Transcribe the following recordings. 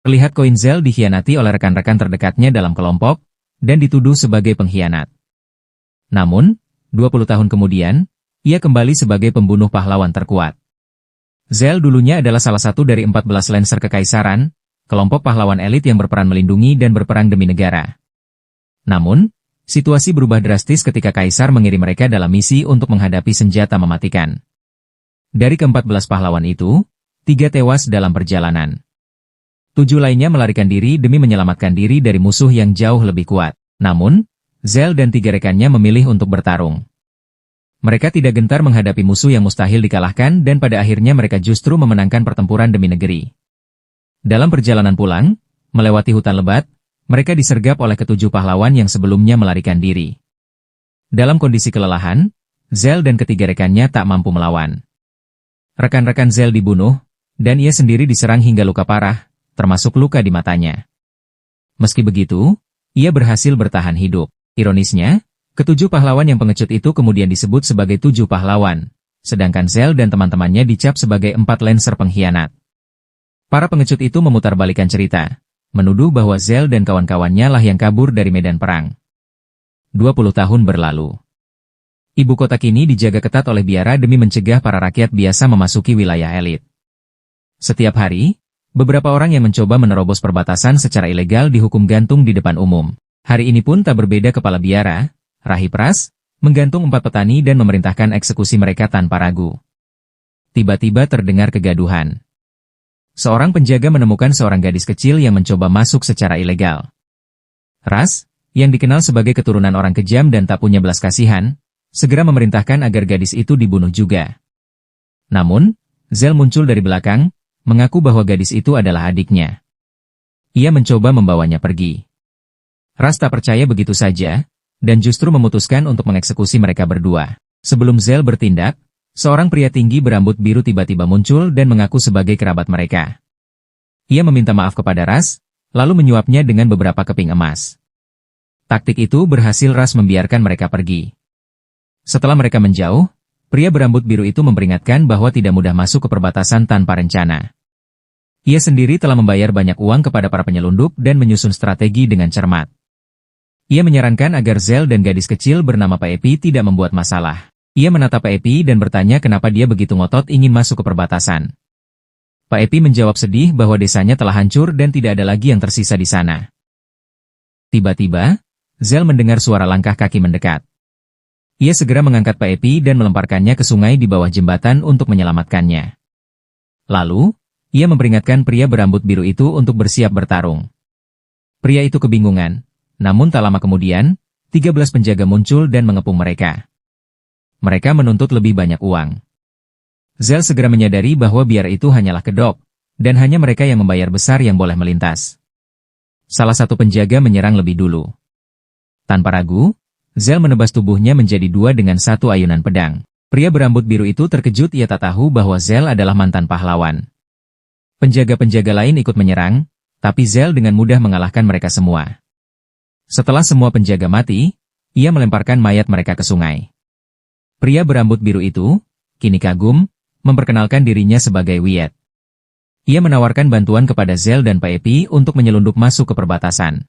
Terlihat koin Zell dikhianati oleh rekan-rekan terdekatnya dalam kelompok, dan dituduh sebagai pengkhianat. Namun, 20 tahun kemudian, ia kembali sebagai pembunuh pahlawan terkuat. Zell dulunya adalah salah satu dari 14 Lancer Kekaisaran, kelompok pahlawan elit yang berperan melindungi dan berperang demi negara. Namun, situasi berubah drastis ketika Kaisar mengirim mereka dalam misi untuk menghadapi senjata mematikan. Dari ke-14 pahlawan itu, 3 tewas dalam perjalanan. 7 lainnya melarikan diri demi menyelamatkan diri dari musuh yang jauh lebih kuat. Namun, Zell dan 3 rekannya memilih untuk bertarung. Mereka tidak gentar menghadapi musuh yang mustahil dikalahkan dan pada akhirnya mereka justru memenangkan pertempuran demi negeri. Dalam perjalanan pulang, melewati hutan lebat, mereka disergap oleh ke-7 pahlawan yang sebelumnya melarikan diri. Dalam kondisi kelelahan, Zell dan ketiga rekannya tak mampu melawan. Rekan-rekan Zell dibunuh, dan ia sendiri diserang hingga luka parah, termasuk luka di matanya. Meski begitu, ia berhasil bertahan hidup. Ironisnya, ke-7 pahlawan yang pengecut itu kemudian disebut sebagai 7 pahlawan, sedangkan Zell dan teman-temannya dicap sebagai 4 Lancer pengkhianat. Para pengecut itu memutarbalikkan cerita, menuduh bahwa Zell dan kawan-kawannya lah yang kabur dari medan perang. 20 tahun berlalu. Ibu kota kini dijaga ketat oleh biara demi mencegah para rakyat biasa memasuki wilayah elit. Setiap hari, beberapa orang yang mencoba menerobos perbatasan secara ilegal dihukum gantung di depan umum. Hari ini pun tak berbeda, kepala biara, Rahib Ras, menggantung 4 petani dan memerintahkan eksekusi mereka tanpa ragu. Tiba-tiba terdengar kegaduhan. Seorang penjaga menemukan seorang gadis kecil yang mencoba masuk secara ilegal. Ras, yang dikenal sebagai keturunan orang kejam dan tak punya belas kasihan, segera memerintahkan agar gadis itu dibunuh juga. Namun, Zell muncul dari belakang, mengaku bahwa gadis itu adalah adiknya. Ia mencoba membawanya pergi. Ras tak percaya begitu saja, dan justru memutuskan untuk mengeksekusi mereka berdua. Sebelum Zell bertindak, seorang pria tinggi berambut biru tiba-tiba muncul dan mengaku sebagai kerabat mereka. Ia meminta maaf kepada Ras, lalu menyuapnya dengan beberapa keping emas. Taktik itu berhasil Ras membiarkan mereka pergi. Setelah mereka menjauh, pria berambut biru itu memperingatkan bahwa tidak mudah masuk ke perbatasan tanpa rencana. Ia sendiri telah membayar banyak uang kepada para penyelundup dan menyusun strategi dengan cermat. Ia menyarankan agar Zell dan gadis kecil bernama Pak Epi tidak membuat masalah. Ia menatap Pak Epi dan bertanya kenapa dia begitu ngotot ingin masuk ke perbatasan. Pak Epi menjawab sedih bahwa desanya telah hancur dan tidak ada lagi yang tersisa di sana. Tiba-tiba, Zell mendengar suara langkah kaki mendekat. Ia segera mengangkat Pak Epi dan melemparkannya ke sungai di bawah jembatan untuk menyelamatkannya. Lalu, ia memperingatkan pria berambut biru itu untuk bersiap bertarung. Pria itu kebingungan, namun tak lama kemudian, 13 penjaga muncul dan mengepung mereka. Mereka menuntut lebih banyak uang. Zell segera menyadari bahwa biara itu hanyalah kedok, dan hanya mereka yang membayar besar yang boleh melintas. Salah satu penjaga menyerang lebih dulu. Tanpa ragu, Zell menebas tubuhnya menjadi 2 dengan 1 ayunan pedang. Pria berambut biru itu terkejut, ia tak tahu bahwa Zell adalah mantan pahlawan. Penjaga-penjaga lain ikut menyerang, tapi Zell dengan mudah mengalahkan mereka semua. Setelah semua penjaga mati, ia melemparkan mayat mereka ke sungai. Pria berambut biru itu, kini kagum, memperkenalkan dirinya sebagai Wyatt. Ia menawarkan bantuan kepada Zell dan Pak Epi untuk menyelundup masuk ke perbatasan.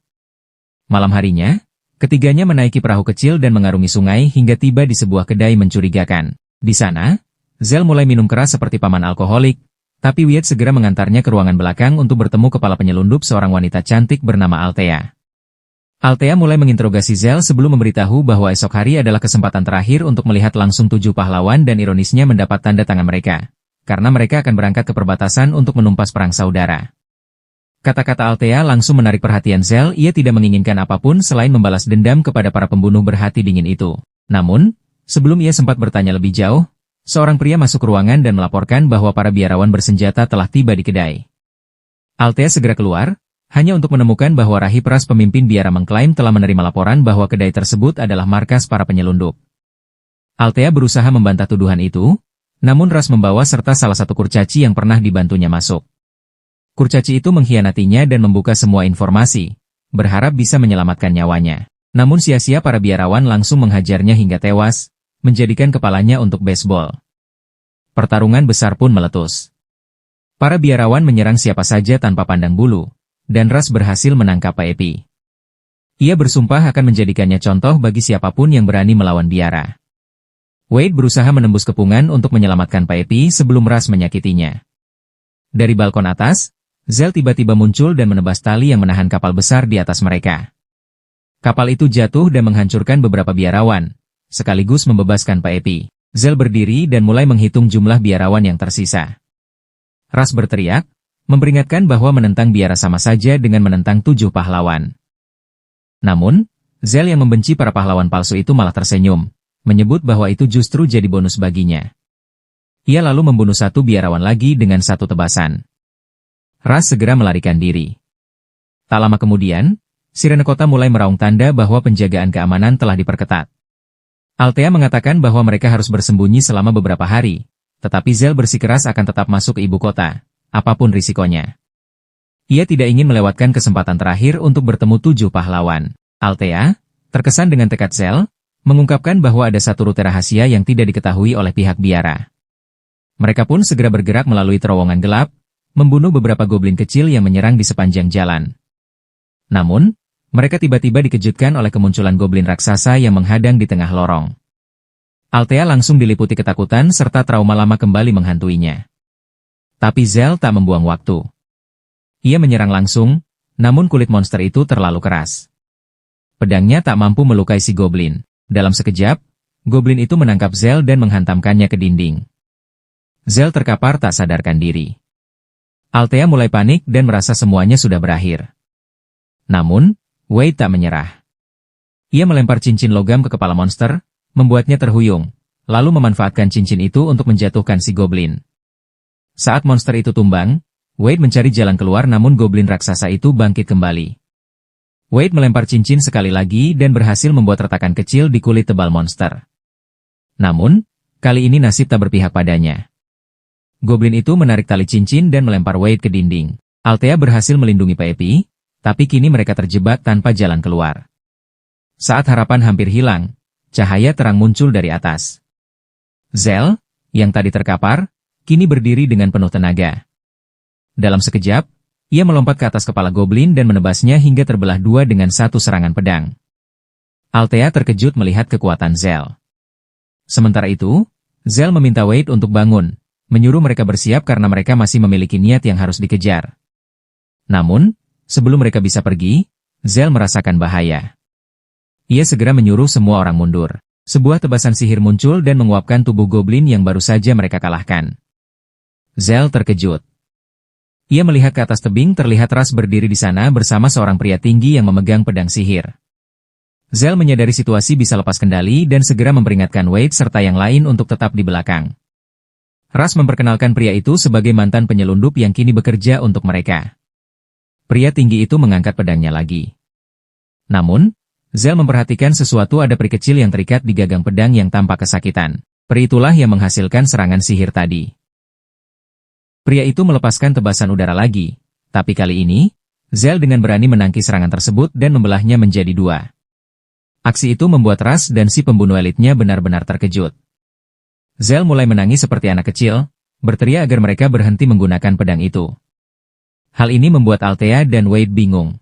Malam harinya, ketiganya menaiki perahu kecil dan mengarungi sungai hingga tiba di sebuah kedai mencurigakan. Di sana, Zell mulai minum keras seperti paman alkoholik, tapi Wyatt segera mengantarnya ke ruangan belakang untuk bertemu kepala penyelundup, seorang wanita cantik bernama Althea. Althea mulai menginterogasi Zell sebelum memberitahu bahwa esok hari adalah kesempatan terakhir untuk melihat langsung 7 pahlawan dan ironisnya mendapat tanda tangan mereka, karena mereka akan berangkat ke perbatasan untuk menumpas perang saudara. Kata-kata Althea langsung menarik perhatian Zell, ia tidak menginginkan apapun selain membalas dendam kepada para pembunuh berhati dingin itu. Namun, sebelum ia sempat bertanya lebih jauh, seorang pria masuk ke ruangan dan melaporkan bahwa para biarawan bersenjata telah tiba di kedai. Althea segera keluar, hanya untuk menemukan bahwa Rahib Ras, pemimpin biara, mengklaim telah menerima laporan bahwa kedai tersebut adalah markas para penyelundup. Althea berusaha membantah tuduhan itu, namun Ras membawa serta salah satu kurcaci yang pernah dibantunya masuk. Kurcaci itu mengkhianatinya dan membuka semua informasi, berharap bisa menyelamatkan nyawanya. Namun sia-sia, para biarawan langsung menghajarnya hingga tewas, menjadikan kepalanya untuk baseball. Pertarungan besar pun meletus. Para biarawan menyerang siapa saja tanpa pandang bulu, dan Ras berhasil menangkap Paepi. Ia bersumpah akan menjadikannya contoh bagi siapapun yang berani melawan biara. Wade berusaha menembus kepungan untuk menyelamatkan Paepi sebelum Ras menyakitinya. Dari balkon atas, Zell tiba-tiba muncul dan menebas tali yang menahan kapal besar di atas mereka. Kapal itu jatuh dan menghancurkan beberapa biarawan, sekaligus membebaskan Paepi. Zell berdiri dan mulai menghitung jumlah biarawan yang tersisa. Ras berteriak, memperingatkan bahwa menentang biara sama saja dengan menentang 7 pahlawan. Namun, Zell yang membenci para pahlawan palsu itu malah tersenyum, menyebut bahwa itu justru jadi bonus baginya. Ia lalu membunuh 1 biarawan lagi dengan 1 tebasan. Ras segera melarikan diri. Tak lama kemudian, sirene kota mulai meraung tanda bahwa penjagaan keamanan telah diperketat. Althea mengatakan bahwa mereka harus bersembunyi selama beberapa hari, tetapi Zell bersikeras akan tetap masuk ke ibu kota, apapun risikonya. Ia tidak ingin melewatkan kesempatan terakhir untuk bertemu 7 pahlawan. Althea, terkesan dengan tekad Zell, mengungkapkan bahwa ada 1 rute rahasia yang tidak diketahui oleh pihak biara. Mereka pun segera bergerak melalui terowongan gelap, membunuh beberapa goblin kecil yang menyerang di sepanjang jalan. Namun, mereka tiba-tiba dikejutkan oleh kemunculan goblin raksasa yang menghadang di tengah lorong. Althea langsung diliputi ketakutan serta trauma lama kembali menghantuinya. Tapi Zell tak membuang waktu. Ia menyerang langsung, namun kulit monster itu terlalu keras. Pedangnya tak mampu melukai si goblin. Dalam sekejap, goblin itu menangkap Zell dan menghantamkannya ke dinding. Zell terkapar tak sadarkan diri. Althea mulai panik dan merasa semuanya sudah berakhir. Namun, Wade tak menyerah. Ia melempar cincin logam ke kepala monster, membuatnya terhuyung, lalu memanfaatkan cincin itu untuk menjatuhkan si goblin. Saat monster itu tumbang, Wade mencari jalan keluar namun goblin raksasa itu bangkit kembali. Wade melempar cincin sekali lagi dan berhasil membuat retakan kecil di kulit tebal monster. Namun, kali ini nasib tak berpihak padanya. Goblin itu menarik tali cincin dan melempar Wade ke dinding. Althea berhasil melindungi Paepi, tapi kini mereka terjebak tanpa jalan keluar. Saat harapan hampir hilang, cahaya terang muncul dari atas. Zell, yang tadi terkapar, kini berdiri dengan penuh tenaga. Dalam sekejap, ia melompat ke atas kepala goblin dan menebasnya hingga terbelah 2 dengan 1 serangan pedang. Althea terkejut melihat kekuatan Zell. Sementara itu, Zell meminta Wade untuk bangun, menyuruh mereka bersiap karena mereka masih memiliki niat yang harus dikejar. Namun, sebelum mereka bisa pergi, Zell merasakan bahaya. Ia segera menyuruh semua orang mundur. Sebuah tebasan sihir muncul dan menguapkan tubuh goblin yang baru saja mereka kalahkan. Zell terkejut. Ia melihat ke atas tebing terlihat Ras berdiri di sana bersama seorang pria tinggi yang memegang pedang sihir. Zell menyadari situasi bisa lepas kendali dan segera memperingatkan Wade serta yang lain untuk tetap di belakang. Ras memperkenalkan pria itu sebagai mantan penyelundup yang kini bekerja untuk mereka. Pria tinggi itu mengangkat pedangnya lagi. Namun, Zell memperhatikan sesuatu ada peri kecil yang terikat di gagang pedang yang tampak kesakitan. Peri itulah yang menghasilkan serangan sihir tadi. Pria itu melepaskan tebasan udara lagi, tapi kali ini, Zell dengan berani menangkis serangan tersebut dan membelahnya menjadi 2. Aksi itu membuat Ras dan si pembunuh elitnya benar-benar terkejut. Zell mulai menangis seperti anak kecil, berteriak agar mereka berhenti menggunakan pedang itu. Hal ini membuat Althea dan Wade bingung.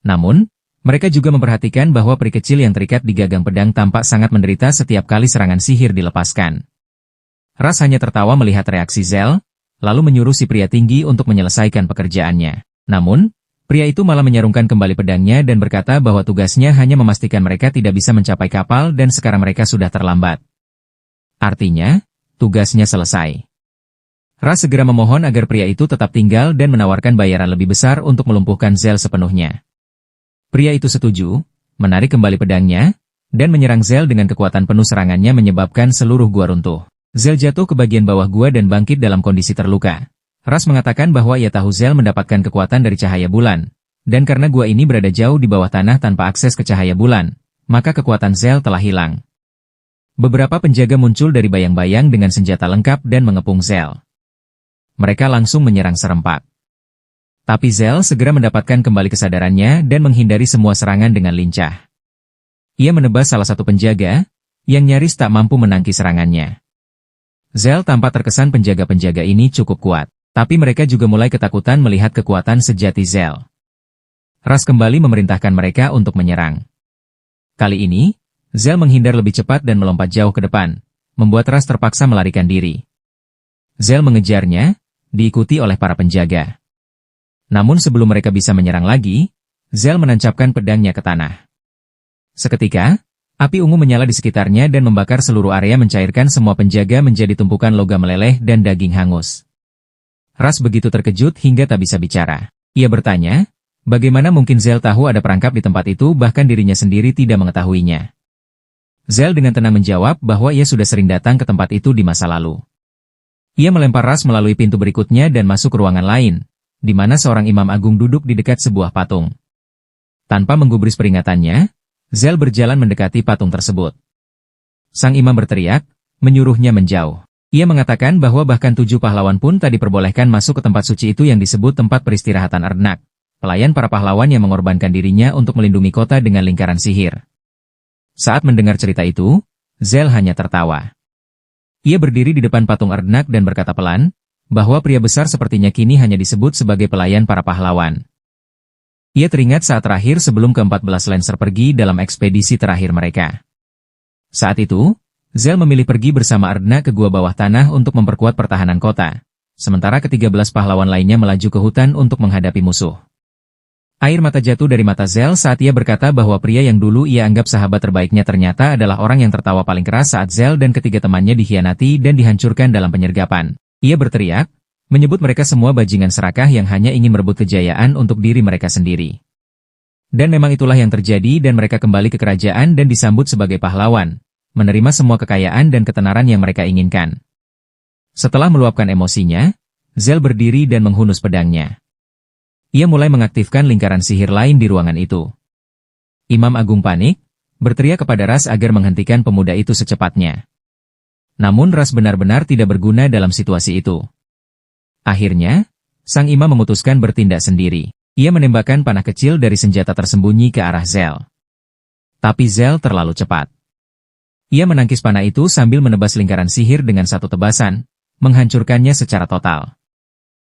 Namun, mereka juga memperhatikan bahwa peri kecil yang terikat di gagang pedang tampak sangat menderita setiap kali serangan sihir dilepaskan. Ras hanya tertawa melihat reaksi Zell, lalu menyuruh si pria tinggi untuk menyelesaikan pekerjaannya. Namun, pria itu malah menyarungkan kembali pedangnya dan berkata bahwa tugasnya hanya memastikan mereka tidak bisa mencapai kapal dan sekarang mereka sudah terlambat. Artinya, tugasnya selesai. Ras segera memohon agar pria itu tetap tinggal dan menawarkan bayaran lebih besar untuk melumpuhkan Zell sepenuhnya. Pria itu setuju, menarik kembali pedangnya, dan menyerang Zell dengan kekuatan penuh serangannya menyebabkan seluruh gua runtuh. Zell jatuh ke bagian bawah gua dan bangkit dalam kondisi terluka. Ras mengatakan bahwa ia tahu Zell mendapatkan kekuatan dari cahaya bulan, dan karena gua ini berada jauh di bawah tanah tanpa akses ke cahaya bulan, maka kekuatan Zell telah hilang. Beberapa penjaga muncul dari bayang-bayang dengan senjata lengkap dan mengepung Zell. Mereka langsung menyerang serempak. Tapi Zell segera mendapatkan kembali kesadarannya dan menghindari semua serangan dengan lincah. Ia menebas salah satu penjaga, yang nyaris tak mampu menangkis serangannya. Zell tampak terkesan penjaga-penjaga ini cukup kuat, tapi mereka juga mulai ketakutan melihat kekuatan sejati Zell. Ras kembali memerintahkan mereka untuk menyerang. Kali ini, Zell menghindar lebih cepat dan melompat jauh ke depan, membuat Ras terpaksa melarikan diri. Zell mengejarnya, diikuti oleh para penjaga. Namun sebelum mereka bisa menyerang lagi, Zell menancapkan pedangnya ke tanah. Seketika, api ungu menyala di sekitarnya dan membakar seluruh area, mencairkan semua penjaga menjadi tumpukan logam meleleh dan daging hangus. Ras begitu terkejut hingga tak bisa bicara. Ia bertanya, bagaimana mungkin Zell tahu ada perangkap di tempat itu, bahkan dirinya sendiri tidak mengetahuinya. Zell dengan tenang menjawab bahwa ia sudah sering datang ke tempat itu di masa lalu. Ia melempar Ras melalui pintu berikutnya dan masuk ke ruangan lain, di mana seorang imam agung duduk di dekat sebuah patung. Tanpa menggubris peringatannya, Zell berjalan mendekati patung tersebut. Sang imam berteriak, menyuruhnya menjauh. Ia mengatakan bahwa bahkan 7 pahlawan pun tak diperbolehkan masuk ke tempat suci itu yang disebut tempat peristirahatan Erdnak, pelayan para pahlawan yang mengorbankan dirinya untuk melindungi kota dengan lingkaran sihir. Saat mendengar cerita itu, Zell hanya tertawa. Ia berdiri di depan patung Erdnak dan berkata pelan, bahwa pria besar sepertinya kini hanya disebut sebagai pelayan para pahlawan. Ia teringat saat terakhir sebelum ke-14 Lancer pergi dalam ekspedisi terakhir mereka. Saat itu, Zell memilih pergi bersama Erdnak ke gua bawah tanah untuk memperkuat pertahanan kota, sementara ke-13 pahlawan lainnya melaju ke hutan untuk menghadapi musuh. Air mata jatuh dari mata Zell saat ia berkata bahwa pria yang dulu ia anggap sahabat terbaiknya ternyata adalah orang yang tertawa paling keras saat Zell dan ketiga temannya dikhianati dan dihancurkan dalam penyergapan. Ia berteriak, menyebut mereka semua bajingan serakah yang hanya ingin merebut kejayaan untuk diri mereka sendiri. Dan memang itulah yang terjadi dan mereka kembali ke kerajaan dan disambut sebagai pahlawan, menerima semua kekayaan dan ketenaran yang mereka inginkan. Setelah meluapkan emosinya, Zell berdiri dan menghunus pedangnya. Ia mulai mengaktifkan lingkaran sihir lain di ruangan itu. Imam Agung panik, berteriak kepada Ras agar menghentikan pemuda itu secepatnya. Namun Ras benar-benar tidak berguna dalam situasi itu. Akhirnya, sang imam memutuskan bertindak sendiri. Ia menembakkan panah kecil dari senjata tersembunyi ke arah Zell. Tapi Zell terlalu cepat. Ia menangkis panah itu sambil menebas lingkaran sihir dengan satu tebasan, menghancurkannya secara total.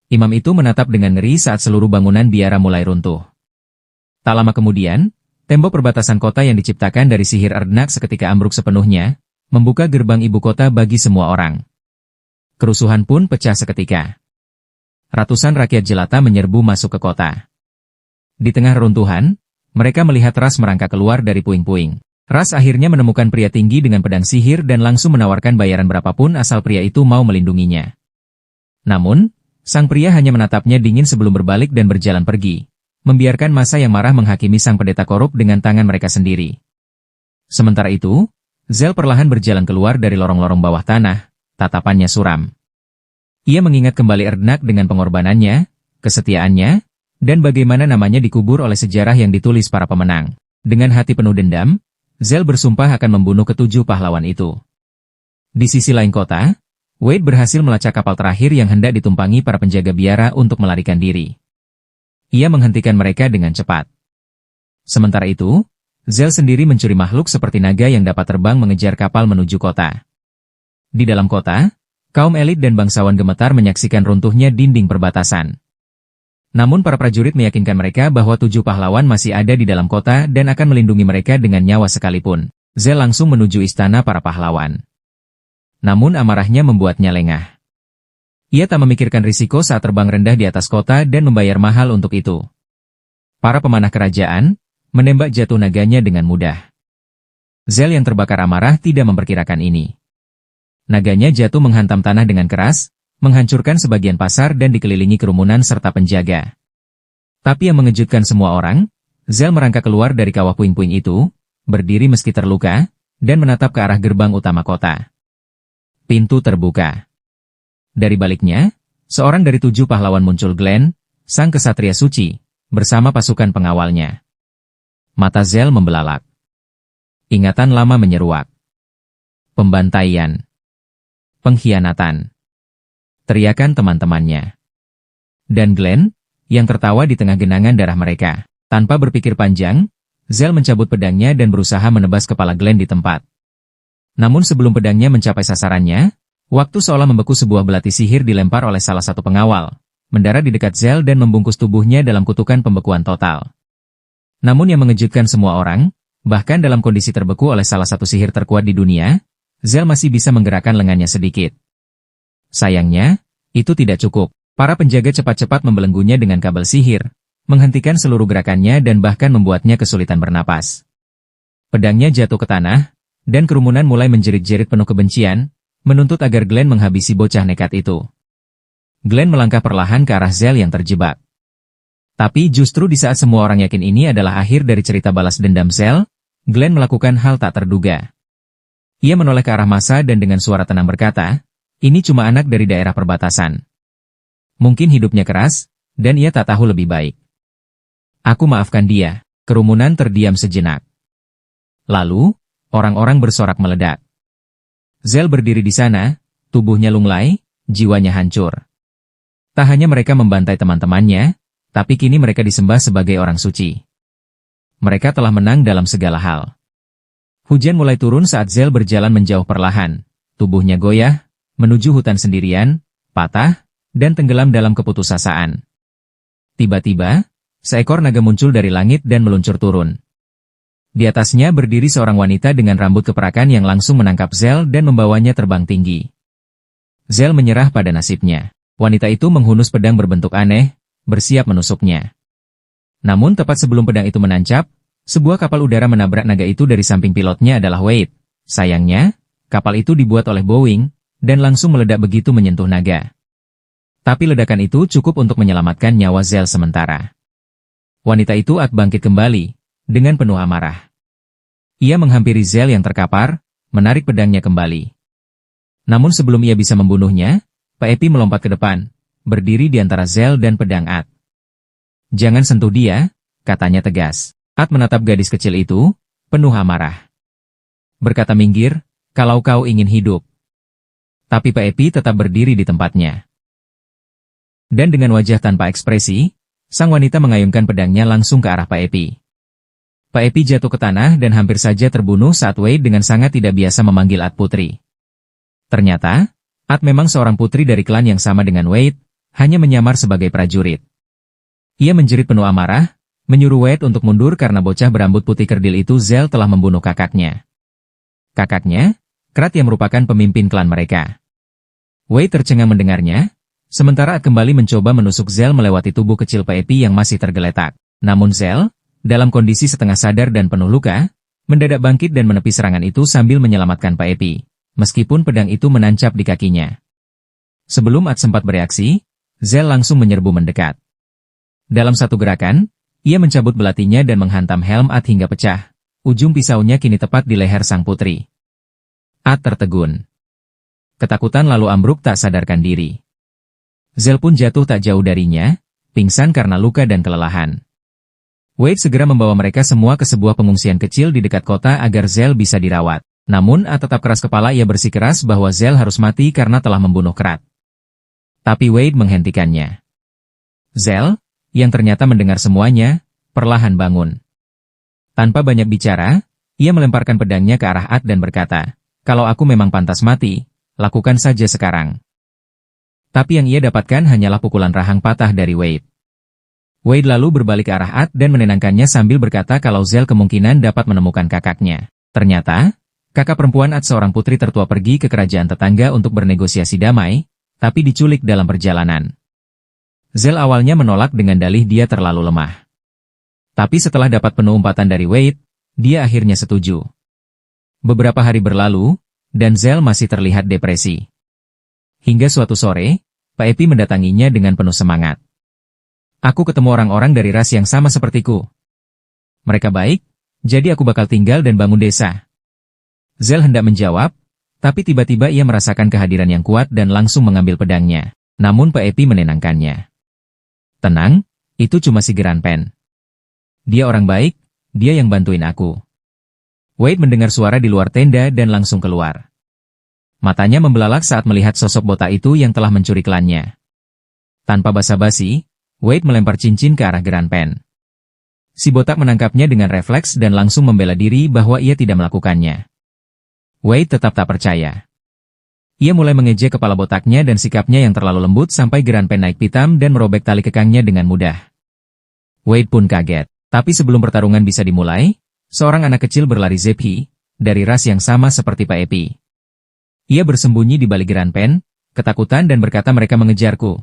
Imam itu menatap dengan ngeri saat seluruh bangunan biara mulai runtuh. Tak lama kemudian, tembok perbatasan kota yang diciptakan dari sihir Erdnak seketika ambruk sepenuhnya, membuka gerbang ibu kota bagi semua orang. Kerusuhan pun pecah seketika. Ratusan rakyat jelata menyerbu masuk ke kota. Di tengah reruntuhan, mereka melihat Ras merangkak keluar dari puing-puing. Ras akhirnya menemukan pria tinggi dengan pedang sihir dan langsung menawarkan bayaran berapapun asal pria itu mau melindunginya. Namun, sang pria hanya menatapnya dingin sebelum berbalik dan berjalan pergi, membiarkan massa yang marah menghakimi sang pendeta korup dengan tangan mereka sendiri. Sementara itu, Zell perlahan berjalan keluar dari lorong-lorong bawah tanah, tatapannya suram. Ia mengingat kembali Erdnak dengan pengorbanannya, kesetiaannya, dan bagaimana namanya dikubur oleh sejarah yang ditulis para pemenang. Dengan hati penuh dendam, Zell bersumpah akan membunuh ke-7 pahlawan itu. Di sisi lain kota, Wade berhasil melacak kapal terakhir yang hendak ditumpangi para penjaga biara untuk melarikan diri. Ia menghentikan mereka dengan cepat. Sementara itu, Zell sendiri mencuri makhluk seperti naga yang dapat terbang mengejar kapal menuju kota. Di dalam kota, kaum elit dan bangsawan gemetar menyaksikan runtuhnya dinding perbatasan. Namun para prajurit meyakinkan mereka bahwa 7 pahlawan masih ada di dalam kota dan akan melindungi mereka dengan nyawa sekalipun. Zell langsung menuju istana para pahlawan. Namun amarahnya membuatnya lengah. Ia tak memikirkan risiko saat terbang rendah di atas kota dan membayar mahal untuk itu. Para pemanah kerajaan menembak jatuh naganya dengan mudah. Zell yang terbakar amarah tidak memperkirakan ini. Naganya jatuh menghantam tanah dengan keras, menghancurkan sebagian pasar dan dikelilingi kerumunan serta penjaga. Tapi yang mengejutkan semua orang, Zell merangkak keluar dari kawah puing-puing itu, berdiri meski terluka, dan menatap ke arah gerbang utama kota. Pintu terbuka. Dari baliknya, seorang dari 7 pahlawan muncul, Glenn, sang kesatria suci, bersama pasukan pengawalnya. Mata Zell membelalak. Ingatan lama menyeruak. Pembantaian. Pengkhianatan. Teriakan teman-temannya. Dan Glenn, yang tertawa di tengah genangan darah mereka. Tanpa berpikir panjang, Zell mencabut pedangnya dan berusaha menebas kepala Glenn di tempat. Namun sebelum pedangnya mencapai sasarannya, waktu seolah membeku, sebuah belati sihir dilempar oleh salah satu pengawal, mendarat di dekat Zell dan membungkus tubuhnya dalam kutukan pembekuan total. Namun yang mengejutkan semua orang, bahkan dalam kondisi terbeku oleh salah satu sihir terkuat di dunia, Zell masih bisa menggerakkan lengannya sedikit. Sayangnya, itu tidak cukup. Para penjaga cepat-cepat membelenggunya dengan kabel sihir, menghentikan seluruh gerakannya dan bahkan membuatnya kesulitan bernapas. Pedangnya jatuh ke tanah, dan kerumunan mulai menjerit-jerit penuh kebencian, menuntut agar Glenn menghabisi bocah nekat itu. Glenn melangkah perlahan ke arah Zell yang terjebak. Tapi justru di saat semua orang yakin ini adalah akhir dari cerita balas dendam Zell, Glenn melakukan hal tak terduga. Ia menoleh ke arah massa dan dengan suara tenang berkata, "Ini cuma anak dari daerah perbatasan. Mungkin hidupnya keras, dan ia tak tahu lebih baik. Aku maafkan dia." Kerumunan terdiam sejenak. Lalu, orang-orang bersorak meledak. Zell berdiri di sana, tubuhnya lunglai, jiwanya hancur. Tak hanya mereka membantai teman-temannya, tapi kini mereka disembah sebagai orang suci. Mereka telah menang dalam segala hal. Hujan mulai turun saat Zell berjalan menjauh perlahan. Tubuhnya goyah, menuju hutan sendirian, patah, dan tenggelam dalam keputusasaan. Tiba-tiba, seekor naga muncul dari langit dan meluncur turun. Di atasnya berdiri seorang wanita dengan rambut keperakan yang langsung menangkap Zell dan membawanya terbang tinggi. Zell menyerah pada nasibnya. Wanita itu menghunus pedang berbentuk aneh, bersiap menusuknya. Namun tepat sebelum pedang itu menancap, sebuah kapal udara menabrak naga itu dari samping pilotnya adalah Wade. Sayangnya, kapal itu dibuat oleh Boeing, dan langsung meledak begitu menyentuh naga. Tapi ledakan itu cukup untuk menyelamatkan nyawa Zell sementara. Wanita itu bangkit kembali, dengan penuh amarah. Ia menghampiri Zell yang terkapar, menarik pedangnya kembali. Namun sebelum ia bisa membunuhnya, Pak Epi melompat ke depan, berdiri di antara Zell dan pedang Ad. "Jangan sentuh dia," katanya tegas. Ad menatap gadis kecil itu, penuh amarah. Berkata, "Minggir, kalau kau ingin hidup." Tapi Pak Epi tetap berdiri di tempatnya. Dan dengan wajah tanpa ekspresi, sang wanita mengayunkan pedangnya langsung ke arah Pak Epi. Pak Epi jatuh ke tanah dan hampir saja terbunuh saat Wade dengan sangat tidak biasa memanggil Ad putri. Ternyata, Ad memang seorang putri dari klan yang sama dengan Wade, hanya menyamar sebagai prajurit. Ia menjerit penuh amarah, menyuruh Wade untuk mundur karena bocah berambut putih kerdil itu Zell telah membunuh kakaknya. Kakaknya, Krat yang merupakan pemimpin klan mereka. Wade tercengang mendengarnya, sementara Ad kembali mencoba menusuk Zell melewati tubuh kecil Pak Epi yang masih tergeletak. Namun Zell, dalam kondisi setengah sadar dan penuh luka, mendadak bangkit dan menepi serangan itu sambil menyelamatkan Pak Epi, meskipun pedang itu menancap di kakinya. Sebelum Ad sempat bereaksi, Zell langsung menyerbu mendekat. Dalam satu gerakan, ia mencabut belatinya dan menghantam helm Ad hingga pecah. Ujung pisaunya kini tepat di leher sang putri. Ad tertegun. Ketakutan lalu ambruk tak sadarkan diri. Zell pun jatuh tak jauh darinya, pingsan karena luka dan kelelahan. Wade segera membawa mereka semua ke sebuah pengungsian kecil di dekat kota agar Zell bisa dirawat. Namun Ad tetap keras kepala, ia bersikeras bahwa Zell harus mati karena telah membunuh Krat. Tapi Wade menghentikannya. Zell, yang ternyata mendengar semuanya, perlahan bangun. Tanpa banyak bicara, ia melemparkan pedangnya ke arah Ad dan berkata, "Kalau aku memang pantas mati, lakukan saja sekarang." Tapi yang ia dapatkan hanyalah pukulan rahang patah dari Wade. Wade lalu berbalik ke arah Ad dan menenangkannya sambil berkata kalau Zell kemungkinan dapat menemukan kakaknya. Ternyata, kakak perempuan Ad seorang putri tertua pergi ke kerajaan tetangga untuk bernegosiasi damai, tapi diculik dalam perjalanan. Zell awalnya menolak dengan dalih dia terlalu lemah. Tapi setelah dapat penuh umpatan dari Wade, dia akhirnya setuju. Beberapa hari berlalu, dan Zell masih terlihat depresi. Hingga suatu sore, Pak Epi mendatanginya dengan penuh semangat. "Aku ketemu orang-orang dari ras yang sama sepertiku. Mereka baik, jadi aku bakal tinggal dan bangun desa." Zell hendak menjawab, tapi tiba-tiba ia merasakan kehadiran yang kuat dan langsung mengambil pedangnya. Namun Pak Epi menenangkannya. "Tenang, itu cuma si Geranpen. Dia orang baik, dia yang bantuin aku." Wade mendengar suara di luar tenda dan langsung keluar. Matanya membelalak saat melihat sosok botak itu yang telah mencuri klannya. Tanpa basa-basi, Wade melempar cincin ke arah Geranpen. Si botak menangkapnya dengan refleks dan langsung membela diri bahwa ia tidak melakukannya. Wade tetap tak percaya. Ia mulai mengejek kepala botaknya dan sikapnya yang terlalu lembut sampai Geranpen naik pitam dan merobek tali kekangnya dengan mudah. Wade pun kaget. Tapi sebelum pertarungan bisa dimulai, seorang anak kecil berlari Zepi, dari ras yang sama seperti Pak Epi. Ia bersembunyi di balik Granpen, ketakutan dan berkata mereka mengejarku.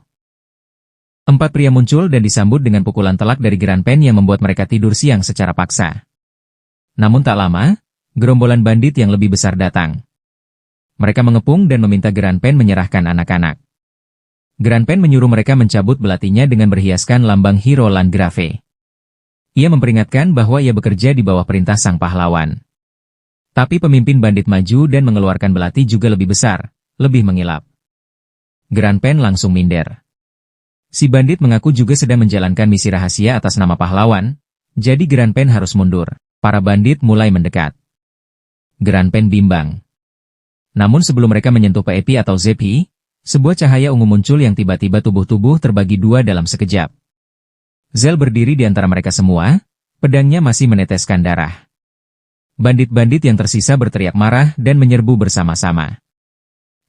4 pria muncul dan disambut dengan pukulan telak dari Granpen yang membuat mereka tidur siang secara paksa. Namun tak lama, gerombolan bandit yang lebih besar datang. Mereka mengepung dan meminta Granpen menyerahkan anak-anak. Granpen menyuruh mereka mencabut belatinya dengan berhiaskan lambang hero Landgrave. Ia memperingatkan bahwa ia bekerja di bawah perintah sang pahlawan. Tapi pemimpin bandit maju dan mengeluarkan belati juga lebih besar, lebih mengilap. Granpen langsung minder. Si bandit mengaku juga sedang menjalankan misi rahasia atas nama pahlawan, jadi Granpen harus mundur. Para bandit mulai mendekat. Granpen bimbang. Namun sebelum mereka menyentuh Pak Epi atau Zepi, sebuah cahaya ungu muncul yang tiba-tiba tubuh-tubuh terbagi dua dalam sekejap. Zell berdiri di antara mereka semua, pedangnya masih meneteskan darah. Bandit-bandit yang tersisa berteriak marah dan menyerbu bersama-sama.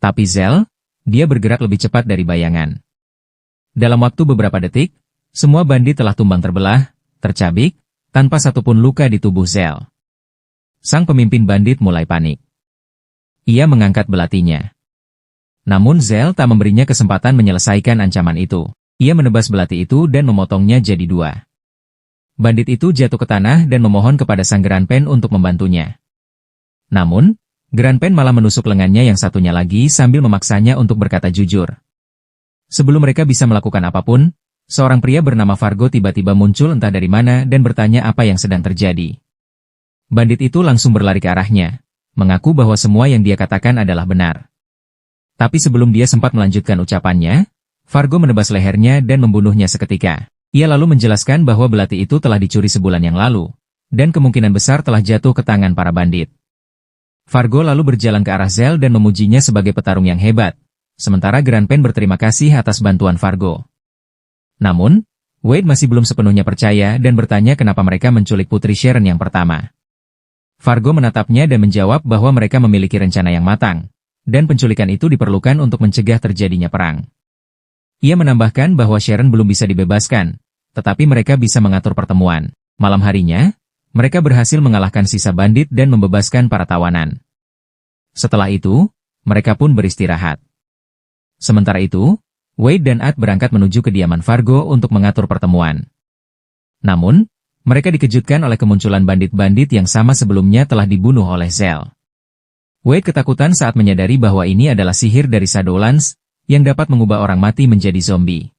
Tapi Zell, dia bergerak lebih cepat dari bayangan. Dalam waktu beberapa detik, semua bandit telah tumbang terbelah, tercabik, tanpa satupun luka di tubuh Zell. Sang pemimpin bandit mulai panik. Ia mengangkat belatinya. Namun Zell tak memberinya kesempatan menyelesaikan ancaman itu. Ia menebas belati itu dan memotongnya jadi 2. Bandit itu jatuh ke tanah dan memohon kepada sang Granpen untuk membantunya. Namun, Granpen malah menusuk lengannya yang satunya lagi sambil memaksanya untuk berkata jujur. Sebelum mereka bisa melakukan apapun, seorang pria bernama Fargo tiba-tiba muncul entah dari mana dan bertanya apa yang sedang terjadi. Bandit itu langsung berlari ke arahnya, mengaku bahwa semua yang dia katakan adalah benar. Tapi sebelum dia sempat melanjutkan ucapannya, Fargo menebas lehernya dan membunuhnya seketika. Ia lalu menjelaskan bahwa belati itu telah dicuri sebulan yang lalu, dan kemungkinan besar telah jatuh ke tangan para bandit. Fargo lalu berjalan ke arah Zell dan memujinya sebagai petarung yang hebat, sementara Granpen berterima kasih atas bantuan Fargo. Namun, Wade masih belum sepenuhnya percaya dan bertanya kenapa mereka menculik Putri Sharon yang pertama. Fargo menatapnya dan menjawab bahwa mereka memiliki rencana yang matang, dan penculikan itu diperlukan untuk mencegah terjadinya perang. Ia menambahkan bahwa Sharon belum bisa dibebaskan, tetapi mereka bisa mengatur pertemuan. Malam harinya, mereka berhasil mengalahkan sisa bandit dan membebaskan para tawanan. Setelah itu, mereka pun beristirahat. Sementara itu, Wade dan Ad berangkat menuju kediaman Fargo untuk mengatur pertemuan. Namun, mereka dikejutkan oleh kemunculan bandit-bandit yang sama sebelumnya telah dibunuh oleh Zell. Wade ketakutan saat menyadari bahwa ini adalah sihir dari Shadowlands, yang dapat mengubah orang mati menjadi zombie.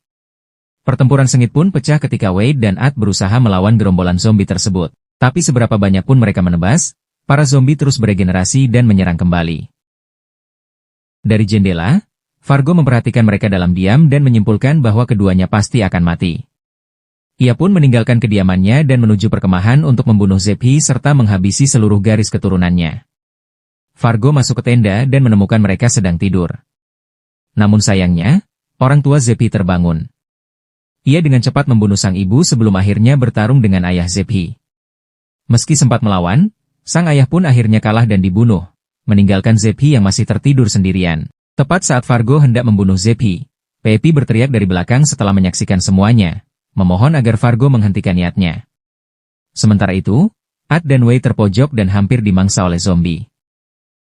Pertempuran sengit pun pecah ketika Wade dan Ad berusaha melawan gerombolan zombie tersebut. Tapi seberapa banyak pun mereka menebas, para zombie terus beregenerasi dan menyerang kembali. Dari jendela, Fargo memperhatikan mereka dalam diam dan menyimpulkan bahwa keduanya pasti akan mati. Ia pun meninggalkan kediamannya dan menuju perkemahan untuk membunuh Zepi serta menghabisi seluruh garis keturunannya. Fargo masuk ke tenda dan menemukan mereka sedang tidur. Namun sayangnya, orang tua Zepi terbangun. Ia dengan cepat membunuh sang ibu sebelum akhirnya bertarung dengan ayah Zepi. Meski sempat melawan, sang ayah pun akhirnya kalah dan dibunuh, meninggalkan Zepi yang masih tertidur sendirian. Tepat saat Fargo hendak membunuh Zepi, Pepi berteriak dari belakang setelah menyaksikan semuanya, memohon agar Fargo menghentikan niatnya. Sementara itu, Ad dan Wei terpojok dan hampir dimangsa oleh zombie.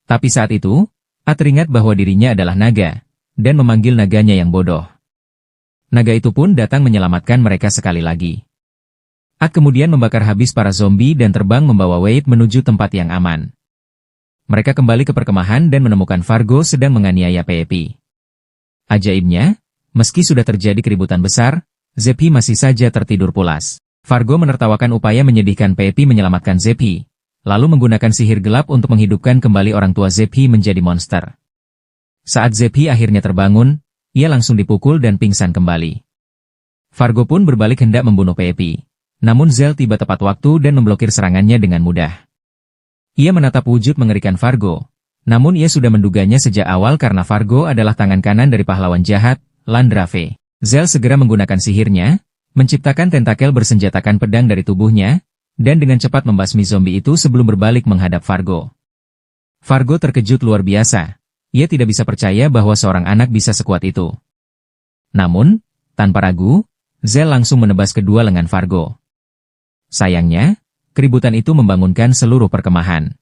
Tapi saat itu, Ad teringat bahwa dirinya adalah naga, dan memanggil naganya yang bodoh. Naga itu pun datang menyelamatkan mereka sekali lagi. Ad kemudian membakar habis para zombie dan terbang membawa Wade menuju tempat yang aman. Mereka kembali ke perkemahan dan menemukan Fargo sedang menganiaya Pepi. Ajaibnya, meski sudah terjadi keributan besar, Zepi masih saja tertidur pulas. Fargo menertawakan upaya menyedihkan Pepi menyelamatkan Zepi, lalu menggunakan sihir gelap untuk menghidupkan kembali orang tua Zepi menjadi monster. Saat Zepi akhirnya terbangun, ia langsung dipukul dan pingsan kembali. Fargo pun berbalik hendak membunuh Pepi. Namun Zell tiba tepat waktu dan memblokir serangannya dengan mudah. Ia menatap wujud mengerikan Fargo, namun ia sudah menduganya sejak awal karena Fargo adalah tangan kanan dari pahlawan jahat, Landgrave. Zell segera menggunakan sihirnya, menciptakan tentakel bersenjatakan pedang dari tubuhnya, dan dengan cepat membasmi zombie itu sebelum berbalik menghadap Fargo. Fargo terkejut luar biasa. Ia tidak bisa percaya bahwa seorang anak bisa sekuat itu. Namun, tanpa ragu, Zell langsung menebas kedua lengan Fargo. Sayangnya, keributan itu membangunkan seluruh perkemahan.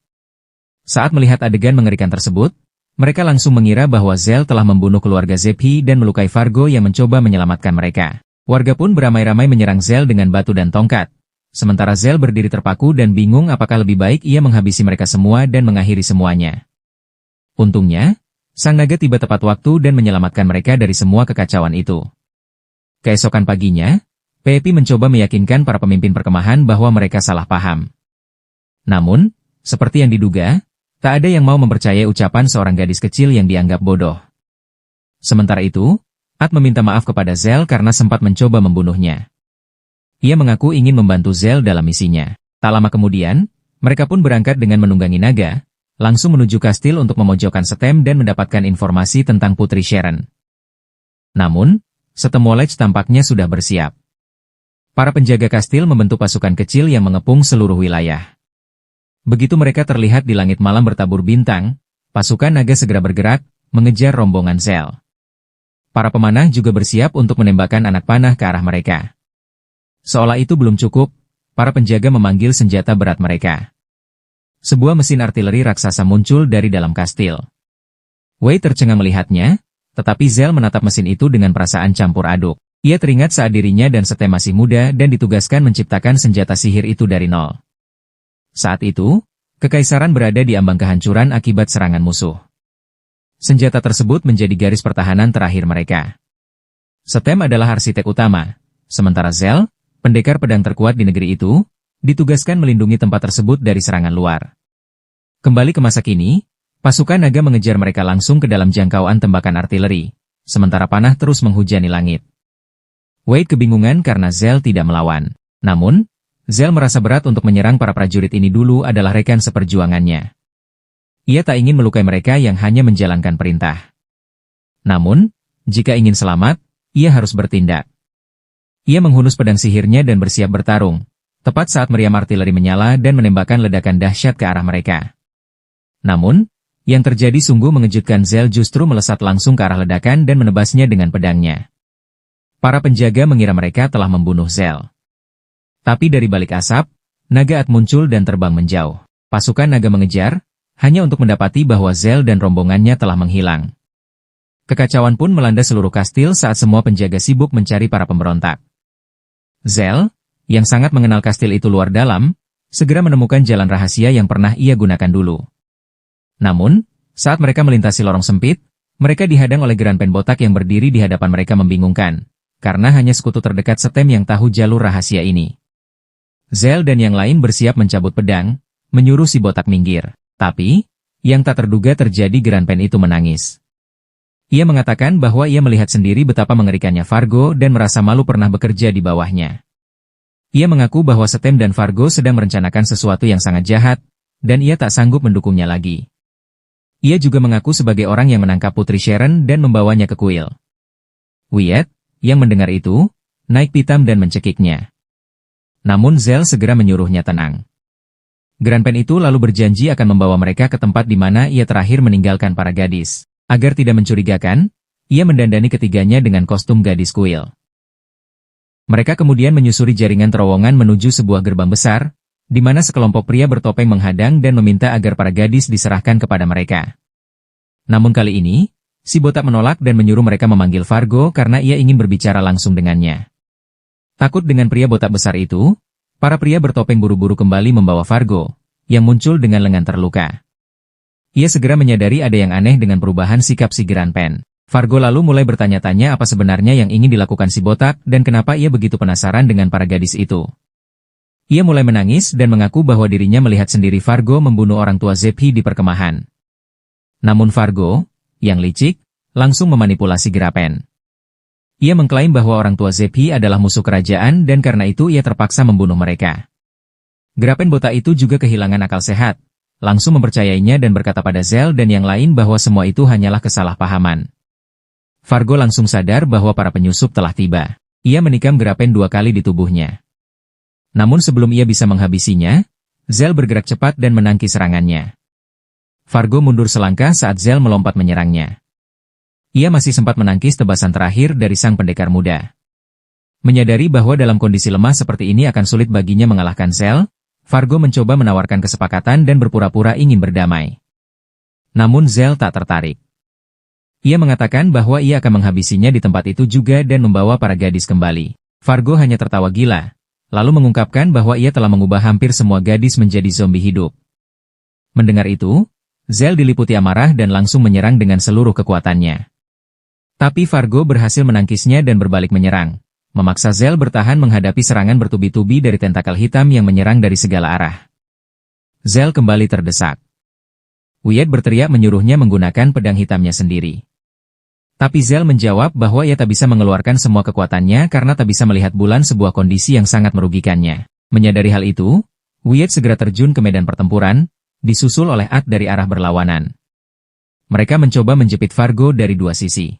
Saat melihat adegan mengerikan tersebut, mereka langsung mengira bahwa Zell telah membunuh keluarga Zephy dan melukai Fargo yang mencoba menyelamatkan mereka. Warga pun beramai-ramai menyerang Zell dengan batu dan tongkat. Sementara Zell berdiri terpaku dan bingung apakah lebih baik ia menghabisi mereka semua dan mengakhiri semuanya. Untungnya, sang naga tiba tepat waktu dan menyelamatkan mereka dari semua kekacauan itu. Keesokan paginya, Pepi mencoba meyakinkan para pemimpin perkemahan bahwa mereka salah paham. Namun, seperti yang diduga, tak ada yang mau mempercayai ucapan seorang gadis kecil yang dianggap bodoh. Sementara itu, At meminta maaf kepada Zell karena sempat mencoba membunuhnya. Ia mengaku ingin membantu Zell dalam misinya. Tak lama kemudian, mereka pun berangkat dengan menunggangi naga, langsung menuju kastil untuk memojokkan Stem dan mendapatkan informasi tentang Putri Sharon. Namun, Stem Walech tampaknya sudah bersiap. Para penjaga kastil membentuk pasukan kecil yang mengepung seluruh wilayah. Begitu mereka terlihat di langit malam bertabur bintang, pasukan naga segera bergerak, mengejar rombongan Zell. Para pemanah juga bersiap untuk menembakkan anak panah ke arah mereka. Seolah itu belum cukup, para penjaga memanggil senjata berat mereka. Sebuah mesin artileri raksasa muncul dari dalam kastil. Wei tercengang melihatnya, tetapi Zell menatap mesin itu dengan perasaan campur aduk. Ia teringat saat dirinya dan Stem masih muda dan ditugaskan menciptakan senjata sihir itu dari nol. Saat itu, kekaisaran berada di ambang kehancuran akibat serangan musuh. Senjata tersebut menjadi garis pertahanan terakhir mereka. Stem adalah arsitek utama, sementara Zell, pendekar pedang terkuat di negeri itu, ditugaskan melindungi tempat tersebut dari serangan luar. Kembali ke masa kini, pasukan naga mengejar mereka langsung ke dalam jangkauan tembakan artileri, sementara panah terus menghujani langit. Wade kebingungan karena Zell tidak melawan. Namun, Zell merasa berat untuk menyerang para prajurit ini dulu adalah rekan seperjuangannya. Ia tak ingin melukai mereka yang hanya menjalankan perintah. Namun, jika ingin selamat, ia harus bertindak. Ia menghunus pedang sihirnya dan bersiap bertarung, tepat saat meriam artileri menyala dan menembakkan ledakan dahsyat ke arah mereka. Namun, yang terjadi sungguh mengejutkan. Zell justru melesat langsung ke arah ledakan dan menebasnya dengan pedangnya. Para penjaga mengira mereka telah membunuh Zell. Tapi dari balik asap, naga At muncul dan terbang menjauh. Pasukan naga mengejar, hanya untuk mendapati bahwa Zell dan rombongannya telah menghilang. Kekacauan pun melanda seluruh kastil saat semua penjaga sibuk mencari para pemberontak. Zell, yang sangat mengenal kastil itu luar dalam, segera menemukan jalan rahasia yang pernah ia gunakan dulu. Namun, saat mereka melintasi lorong sempit, mereka dihadang oleh Geranpen botak yang berdiri di hadapan mereka membingungkan. Karena hanya sekutu terdekat Stem yang tahu jalur rahasia ini. Zell dan yang lain bersiap mencabut pedang, menyuruh si botak minggir. Tapi, yang tak terduga terjadi. Geranpen itu menangis. Ia mengatakan bahwa ia melihat sendiri betapa mengerikannya Fargo dan merasa malu pernah bekerja di bawahnya. Ia mengaku bahwa Stem dan Fargo sedang merencanakan sesuatu yang sangat jahat, dan ia tak sanggup mendukungnya lagi. Ia juga mengaku sebagai orang yang menangkap Putri Sharon dan membawanya ke kuil. Wyatt, yang mendengar itu, naik pitam dan mencekiknya. Namun Zell segera menyuruhnya tenang. Geranpen itu lalu berjanji akan membawa mereka ke tempat di mana ia terakhir meninggalkan para gadis. Agar tidak mencurigakan, ia mendandani ketiganya dengan kostum gadis kuil. Mereka kemudian menyusuri jaringan terowongan menuju sebuah gerbang besar, di mana sekelompok pria bertopeng menghadang dan meminta agar para gadis diserahkan kepada mereka. Namun kali ini, si botak menolak dan menyuruh mereka memanggil Fargo karena ia ingin berbicara langsung dengannya. Takut dengan pria botak besar itu, para pria bertopeng buru-buru kembali membawa Fargo, yang muncul dengan lengan terluka. Ia segera menyadari ada yang aneh dengan perubahan sikap si Geranpen. Fargo lalu mulai bertanya-tanya apa sebenarnya yang ingin dilakukan si botak dan kenapa ia begitu penasaran dengan para gadis itu. Ia mulai menangis dan mengaku bahwa dirinya melihat sendiri Fargo membunuh orang tua Zephy di perkemahan. Namun Fargo, yang licik, langsung memanipulasi Geranpen. Ia mengklaim bahwa orang tua Zephy adalah musuh kerajaan dan karena itu ia terpaksa membunuh mereka. Geranpen botak itu juga kehilangan akal sehat, langsung mempercayainya dan berkata pada Zell dan yang lain bahwa semua itu hanyalah kesalahpahaman. Fargo langsung sadar bahwa para penyusup telah tiba. Ia menikam Geranpen 2 kali di tubuhnya. Namun sebelum ia bisa menghabisinya, Zell bergerak cepat dan menangkis serangannya. Fargo mundur selangkah saat Zell melompat menyerangnya. Ia masih sempat menangkis tebasan terakhir dari sang pendekar muda. Menyadari bahwa dalam kondisi lemah seperti ini akan sulit baginya mengalahkan Zell, Fargo mencoba menawarkan kesepakatan dan berpura-pura ingin berdamai. Namun Zell tak tertarik. Ia mengatakan bahwa ia akan menghabisinya di tempat itu juga dan membawa para gadis kembali. Fargo hanya tertawa gila, lalu mengungkapkan bahwa ia telah mengubah hampir semua gadis menjadi zombie hidup. Mendengar itu, Zell diliputi amarah dan langsung menyerang dengan seluruh kekuatannya. Tapi Fargo berhasil menangkisnya dan berbalik menyerang, memaksa Zell bertahan menghadapi serangan bertubi-tubi dari tentakel hitam yang menyerang dari segala arah. Zell kembali terdesak. Wyatt berteriak menyuruhnya menggunakan pedang hitamnya sendiri. Tapi Zell menjawab bahwa ia tak bisa mengeluarkan semua kekuatannya karena tak bisa melihat bulan, sebuah kondisi yang sangat merugikannya. Menyadari hal itu, Wyatt segera terjun ke medan pertempuran, disusul oleh Ad dari arah berlawanan. Mereka mencoba menjepit Fargo dari dua sisi.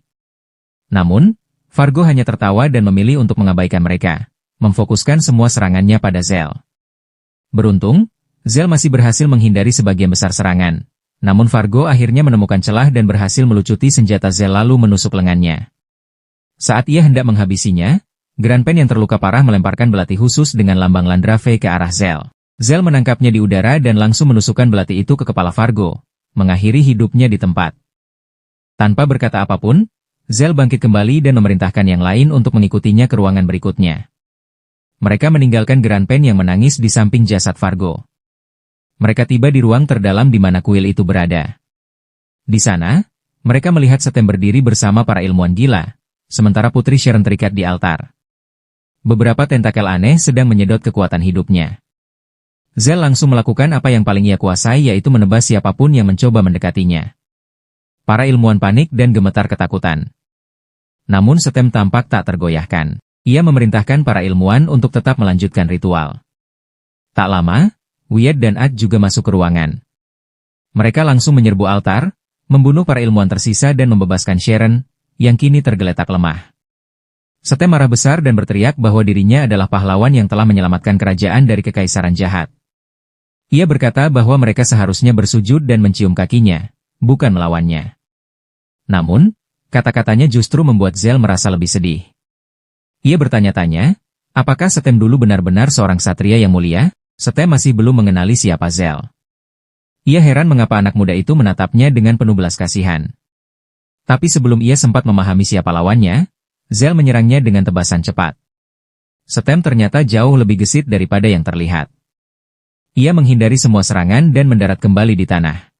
Namun, Fargo hanya tertawa dan memilih untuk mengabaikan mereka, memfokuskan semua serangannya pada Zell. Beruntung, Zell masih berhasil menghindari sebagian besar serangan. Namun Fargo akhirnya menemukan celah dan berhasil melucuti senjata Zell lalu menusuk lengannya. Saat ia hendak menghabisinya, Granpen yang terluka parah melemparkan belati khusus dengan lambang Landrave ke arah Zell. Zell menangkapnya di udara dan langsung menusukkan belati itu ke kepala Fargo, mengakhiri hidupnya di tempat. Tanpa berkata apapun, Zell bangkit kembali dan memerintahkan yang lain untuk mengikutinya ke ruangan berikutnya. Mereka meninggalkan Granpen yang menangis di samping jasad Fargo. Mereka tiba di ruang terdalam di mana kuil itu berada. Di sana, mereka melihat Setem berdiri bersama para ilmuwan gila, sementara Putri Sharon terikat di altar. Beberapa tentakel aneh sedang menyedot kekuatan hidupnya. Zell langsung melakukan apa yang paling ia kuasai, yaitu menebas siapapun yang mencoba mendekatinya. Para ilmuwan panik dan gemetar ketakutan. Namun Setem tampak tak tergoyahkan. Ia memerintahkan para ilmuwan untuk tetap melanjutkan ritual. Tak lama, Wyatt dan Ad juga masuk ke ruangan. Mereka langsung menyerbu altar, membunuh para ilmuwan tersisa dan membebaskan Sharon, yang kini tergeletak lemah. Setem marah besar dan berteriak bahwa dirinya adalah pahlawan yang telah menyelamatkan kerajaan dari kekaisaran jahat. Ia berkata bahwa mereka seharusnya bersujud dan mencium kakinya, bukan melawannya. Namun, kata-katanya justru membuat Zell merasa lebih sedih. Ia bertanya-tanya, apakah Setem dulu benar-benar seorang satria yang mulia? Setem masih belum mengenali siapa Zell. Ia heran mengapa anak muda itu menatapnya dengan penuh belas kasihan. Tapi sebelum ia sempat memahami siapa lawannya, Zell menyerangnya dengan tebasan cepat. Setem ternyata jauh lebih gesit daripada yang terlihat. Ia menghindari semua serangan dan mendarat kembali di tanah.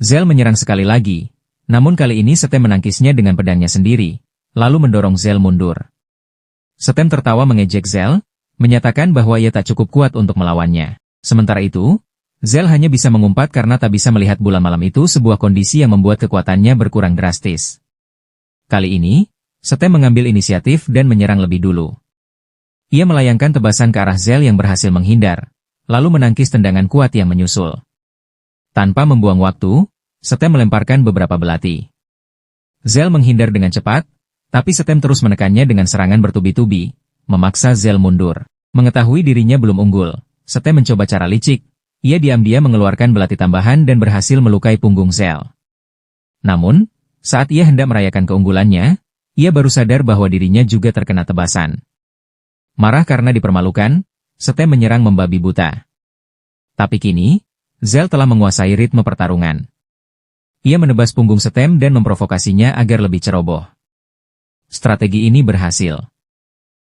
Zell menyerang sekali lagi, namun kali ini Setem menangkisnya dengan pedangnya sendiri, lalu mendorong Zell mundur. Setem tertawa mengejek Zell, menyatakan bahwa ia tak cukup kuat untuk melawannya. Sementara itu, Zell hanya bisa mengumpat karena tak bisa melihat bulan malam itu, sebuah kondisi yang membuat kekuatannya berkurang drastis. Kali ini, Setem mengambil inisiatif dan menyerang lebih dulu. Ia melayangkan tebasan ke arah Zell yang berhasil menghindar, lalu menangkis tendangan kuat yang menyusul. Tanpa membuang waktu, Setem melemparkan beberapa belati. Zell menghindar dengan cepat, tapi Setem terus menekannya dengan serangan bertubi-tubi, memaksa Zell mundur. Mengetahui dirinya belum unggul, Setem mencoba cara licik. Ia diam-diam mengeluarkan belati tambahan dan berhasil melukai punggung Zell. Namun, saat ia hendak merayakan keunggulannya, ia baru sadar bahwa dirinya juga terkena tebasan. Marah karena dipermalukan, Setem menyerang membabi buta. Tapi kini, Zell telah menguasai ritme pertarungan. Ia menebas punggung Setem dan memprovokasinya agar lebih ceroboh. Strategi ini berhasil.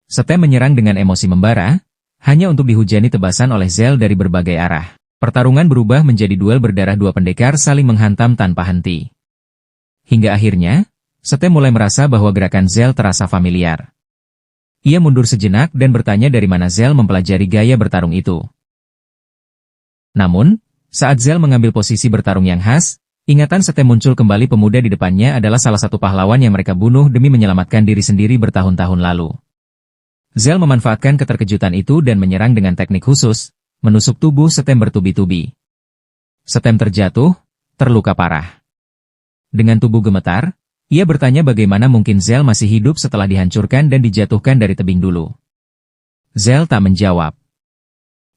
Setem menyerang dengan emosi membara, hanya untuk dihujani tebasan oleh Zell dari berbagai arah. Pertarungan berubah menjadi duel berdarah, dua pendekar saling menghantam tanpa henti. Hingga akhirnya, Setem mulai merasa bahwa gerakan Zell terasa familiar. Ia mundur sejenak dan bertanya dari mana Zell mempelajari gaya bertarung itu. Namun, saat Zell mengambil posisi bertarung yang khas, ingatan Setem muncul kembali. Pemuda di depannya adalah salah satu pahlawan yang mereka bunuh demi menyelamatkan diri sendiri bertahun-tahun lalu. Zell memanfaatkan keterkejutan itu dan menyerang dengan teknik khusus, menusuk tubuh Setem bertubi-tubi. Setem terjatuh, terluka parah. Dengan tubuh gemetar, ia bertanya bagaimana mungkin Zell masih hidup setelah dihancurkan dan dijatuhkan dari tebing dulu. Zell tak menjawab.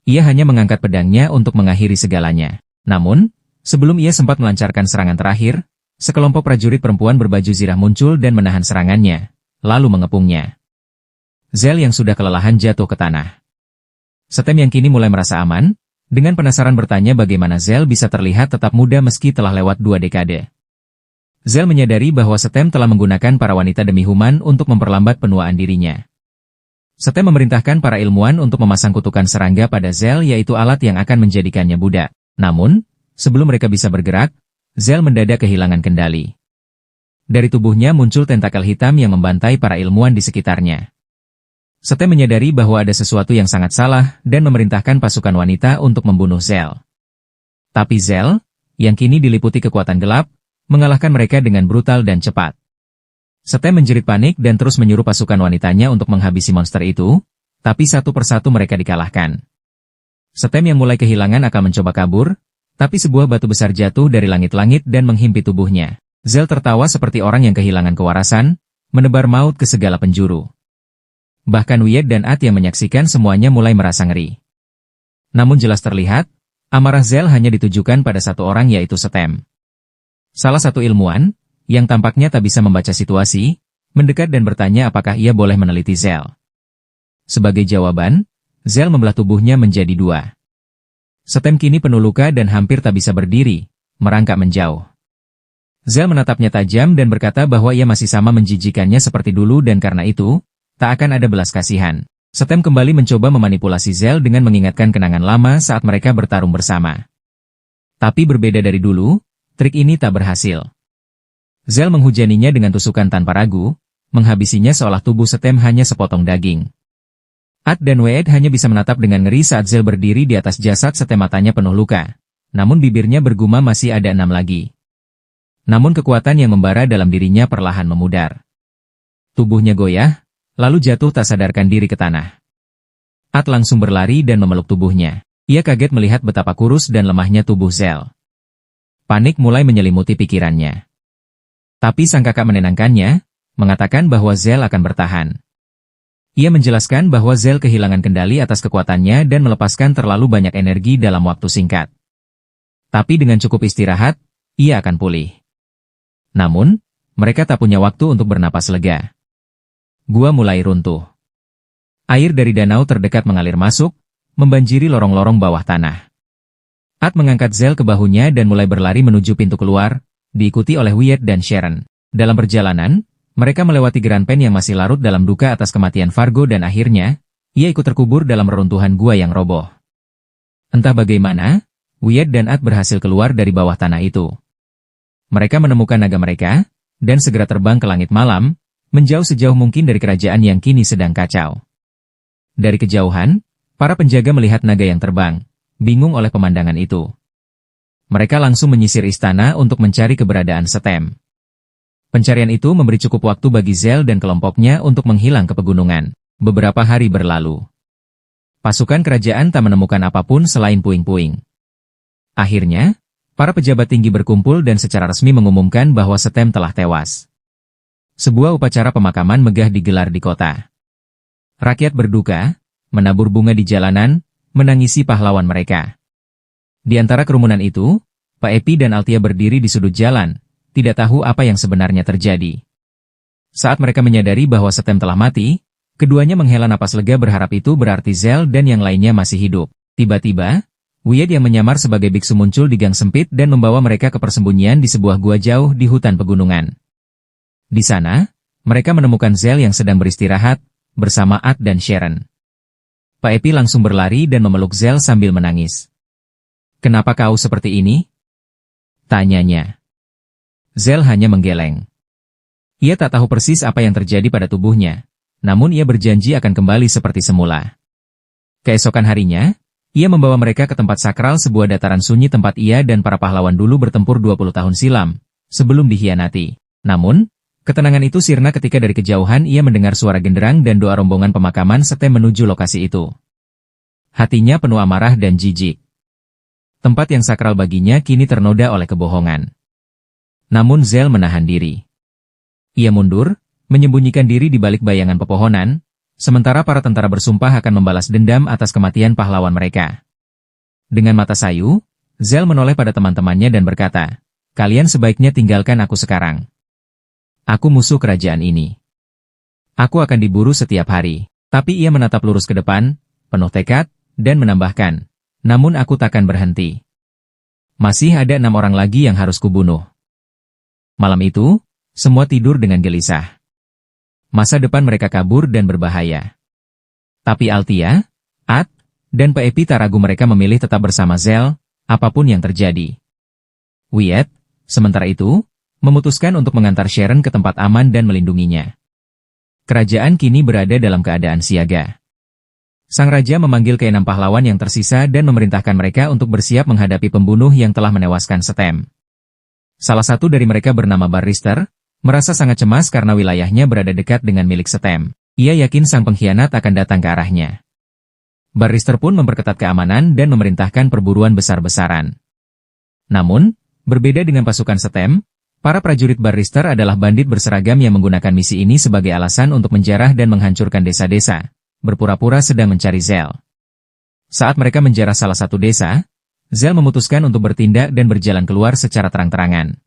Ia hanya mengangkat pedangnya untuk mengakhiri segalanya. Namun, sebelum ia sempat melancarkan serangan terakhir, sekelompok prajurit perempuan berbaju zirah muncul dan menahan serangannya, lalu mengepungnya. Zell yang sudah kelelahan jatuh ke tanah. Setem yang kini mulai merasa aman, dengan penasaran bertanya bagaimana Zell bisa terlihat tetap muda meski telah lewat 2 dekade. Zell menyadari bahwa Setem telah menggunakan para wanita demi Human untuk memperlambat penuaan dirinya. Setem memerintahkan para ilmuwan untuk memasang kutukan serangga pada Zell, yaitu alat yang akan menjadikannya budak. Namun, sebelum mereka bisa bergerak, Zell mendadak kehilangan kendali. Dari tubuhnya muncul tentakel hitam yang membantai para ilmuwan di sekitarnya. Setem menyadari bahwa ada sesuatu yang sangat salah dan memerintahkan pasukan wanita untuk membunuh Zell. Tapi Zell, yang kini diliputi kekuatan gelap, mengalahkan mereka dengan brutal dan cepat. Setem menjerit panik dan terus menyuruh pasukan wanitanya untuk menghabisi monster itu, tapi satu persatu mereka dikalahkan. Setem yang mulai kehilangan akal mencoba kabur, tapi sebuah batu besar jatuh dari langit-langit dan menghimpit tubuhnya. Zell tertawa seperti orang yang kehilangan kewarasan, menebar maut ke segala penjuru. Bahkan Wyatt dan At yang menyaksikan semuanya mulai merasa ngeri. Namun jelas terlihat, amarah Zell hanya ditujukan pada satu orang, yaitu Setem. Salah satu ilmuwan, yang tampaknya tak bisa membaca situasi, mendekat dan bertanya apakah ia boleh meneliti Zell. Sebagai jawaban, Zell membelah tubuhnya menjadi 2. Setem kini penuh luka dan hampir tak bisa berdiri, merangkak menjauh. Zell menatapnya tajam dan berkata bahwa ia masih sama menjijikannya seperti dulu dan karena itu, tak akan ada belas kasihan. Setem kembali mencoba memanipulasi Zell dengan mengingatkan kenangan lama saat mereka bertarung bersama. Tapi berbeda dari dulu, trik ini tak berhasil. Zell menghujaninya dengan tusukan tanpa ragu, menghabisinya seolah tubuh Setem hanya sepotong daging. At dan Wyatt hanya bisa menatap dengan ngeri saat Zell berdiri di atas jasad Setem, matanya penuh luka. Namun bibirnya bergumam masih ada 6 lagi. Namun kekuatan yang membara dalam dirinya perlahan memudar. Tubuhnya goyah, lalu jatuh tak sadarkan diri ke tanah. At langsung berlari dan memeluk tubuhnya. Ia kaget melihat betapa kurus dan lemahnya tubuh Zell. Panik mulai menyelimuti pikirannya. Tapi sang kakak menenangkannya, mengatakan bahwa Zell akan bertahan. Ia menjelaskan bahwa Zell kehilangan kendali atas kekuatannya dan melepaskan terlalu banyak energi dalam waktu singkat. Tapi dengan cukup istirahat, ia akan pulih. Namun, mereka tak punya waktu untuk bernapas lega. Gua mulai runtuh. Air dari danau terdekat mengalir masuk, membanjiri lorong-lorong bawah tanah. At mengangkat Zell ke bahunya dan mulai berlari menuju pintu keluar, diikuti oleh Wyatt dan Sharon. Dalam perjalanan, mereka melewati Granpen yang masih larut dalam duka atas kematian Fargo dan akhirnya, ia ikut terkubur dalam reruntuhan gua yang roboh. Entah bagaimana, Wyatt dan At berhasil keluar dari bawah tanah itu. Mereka menemukan naga mereka, dan segera terbang ke langit malam, menjauh sejauh mungkin dari kerajaan yang kini sedang kacau. Dari kejauhan, para penjaga melihat naga yang terbang, bingung oleh pemandangan itu. Mereka langsung menyisir istana untuk mencari keberadaan Setem. Pencarian itu memberi cukup waktu bagi Zell dan kelompoknya untuk menghilang ke pegunungan. Beberapa hari berlalu. Pasukan kerajaan tak menemukan apapun selain puing-puing. Akhirnya, para pejabat tinggi berkumpul dan secara resmi mengumumkan bahwa Setem telah tewas. Sebuah upacara pemakaman megah digelar di kota. Rakyat berduka, menabur bunga di jalanan, menangisi pahlawan mereka. Di antara kerumunan itu, Pak Epi dan Altia berdiri di sudut jalan, tidak tahu apa yang sebenarnya terjadi. Saat mereka menyadari bahwa Setem telah mati, keduanya menghela napas lega berharap itu berarti Zell dan yang lainnya masih hidup. Tiba-tiba, Wyatt yang menyamar sebagai biksu muncul di gang sempit dan membawa mereka ke persembunyian di sebuah gua jauh di hutan pegunungan. Di sana, mereka menemukan Zell yang sedang beristirahat, bersama At dan Sharon. Pak Epi langsung berlari dan memeluk Zell sambil menangis. "Kenapa kau seperti ini?" tanyanya. Zell hanya menggeleng. Ia tak tahu persis apa yang terjadi pada tubuhnya, namun ia berjanji akan kembali seperti semula. Keesokan harinya, ia membawa mereka ke tempat sakral, sebuah dataran sunyi tempat ia dan para pahlawan dulu bertempur 20 tahun silam, sebelum dikhianati. Namun, ketenangan itu sirna ketika dari kejauhan ia mendengar suara genderang dan doa rombongan pemakaman Setem menuju lokasi itu. Hatinya penuh amarah dan jijik. Tempat yang sakral baginya kini ternoda oleh kebohongan. Namun Zell menahan diri. Ia mundur, menyembunyikan diri di balik bayangan pepohonan, sementara para tentara bersumpah akan membalas dendam atas kematian pahlawan mereka. Dengan mata sayu, Zell menoleh pada teman-temannya dan berkata, "Kalian sebaiknya tinggalkan aku sekarang. Aku musuh kerajaan ini. Aku akan diburu setiap hari." Tapi ia menatap lurus ke depan, penuh tekad, dan menambahkan, namun aku takkan berhenti. Masih ada 6 orang lagi yang harus kubunuh. Malam itu, semua tidur dengan gelisah. Masa depan mereka kabur dan berbahaya. Tapi Altia, At, dan Pepi tak ragu mereka memilih tetap bersama Zell, apapun yang terjadi. Wyatt, sementara itu, memutuskan untuk mengantar Sharon ke tempat aman dan melindunginya. Kerajaan kini berada dalam keadaan siaga. Sang Raja memanggil ke-6 pahlawan yang tersisa dan memerintahkan mereka untuk bersiap menghadapi pembunuh yang telah menewaskan Stem. Salah satu dari mereka bernama Barrister, merasa sangat cemas karena wilayahnya berada dekat dengan milik Stem. Ia yakin sang pengkhianat akan datang ke arahnya. Barrister pun memperketat keamanan dan memerintahkan perburuan besar-besaran. Namun, berbeda dengan pasukan Stem, para prajurit Barrister adalah bandit berseragam yang menggunakan misi ini sebagai alasan untuk menjarah dan menghancurkan desa-desa, berpura-pura sedang mencari Zell. Saat mereka menjarah salah satu desa, Zell memutuskan untuk bertindak dan berjalan keluar secara terang-terangan.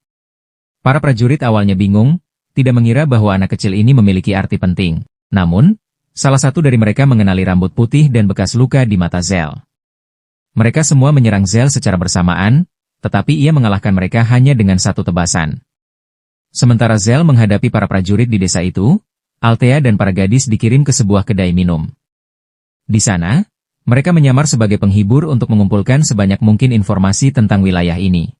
Para prajurit awalnya bingung, tidak mengira bahwa anak kecil ini memiliki arti penting. Namun, salah satu dari mereka mengenali rambut putih dan bekas luka di mata Zell. Mereka semua menyerang Zell secara bersamaan, tetapi ia mengalahkan mereka hanya dengan satu tebasan. Sementara Zell menghadapi para prajurit di desa itu, Althea dan para gadis dikirim ke sebuah kedai minum. Di sana, mereka menyamar sebagai penghibur untuk mengumpulkan sebanyak mungkin informasi tentang wilayah ini.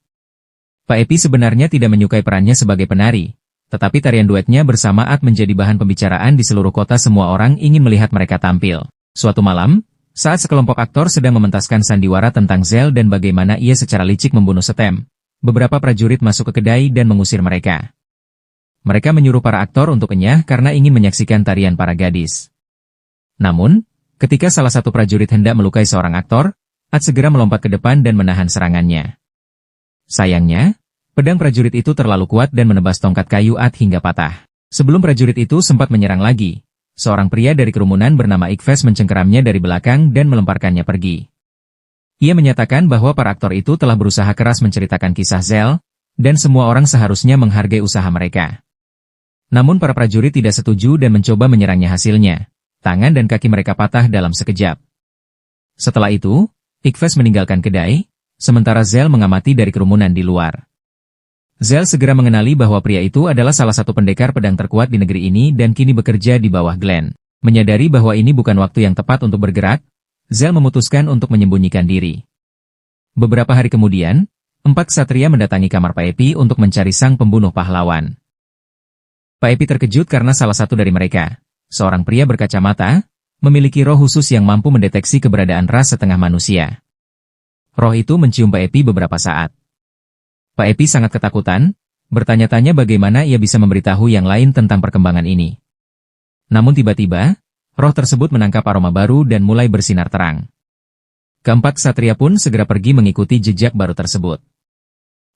Pepi sebenarnya tidak menyukai perannya sebagai penari, tetapi tarian duetnya bersama At menjadi bahan pembicaraan di seluruh kota. Semua orang ingin melihat mereka tampil. Suatu malam, saat sekelompok aktor sedang mementaskan sandiwara tentang Zell dan bagaimana ia secara licik membunuh Stem, beberapa prajurit masuk ke kedai dan mengusir mereka. Mereka menyuruh para aktor untuk enyah karena ingin menyaksikan tarian para gadis. Namun, ketika salah satu prajurit hendak melukai seorang aktor, At segera melompat ke depan dan menahan serangannya. Sayangnya, pedang prajurit itu terlalu kuat dan menebas tongkat kayu At hingga patah. Sebelum prajurit itu sempat menyerang lagi, seorang pria dari kerumunan bernama Ikves mencengkeramnya dari belakang dan melemparkannya pergi. Ia menyatakan bahwa para aktor itu telah berusaha keras menceritakan kisah Zell, dan semua orang seharusnya menghargai usaha mereka. Namun para prajurit tidak setuju dan mencoba menyerangnya. Hasilnya, tangan dan kaki mereka patah dalam sekejap. Setelah itu, Ikves meninggalkan kedai, sementara Zell mengamati dari kerumunan di luar. Zell segera mengenali bahwa pria itu adalah salah satu pendekar pedang terkuat di negeri ini dan kini bekerja di bawah Glenn. Menyadari bahwa ini bukan waktu yang tepat untuk bergerak, Zell memutuskan untuk menyembunyikan diri. Beberapa hari kemudian, 4 ksatria mendatangi kamar Pepi untuk mencari sang pembunuh pahlawan. Pepi terkejut karena salah satu dari mereka, seorang pria berkacamata, memiliki roh khusus yang mampu mendeteksi keberadaan ras setengah manusia. Roh itu mencium Pepi beberapa saat. Pepi sangat ketakutan, bertanya-tanya bagaimana ia bisa memberitahu yang lain tentang perkembangan ini. Namun tiba-tiba, roh tersebut menangkap aroma baru dan mulai bersinar terang. Keempat ksatria pun segera pergi mengikuti jejak baru tersebut.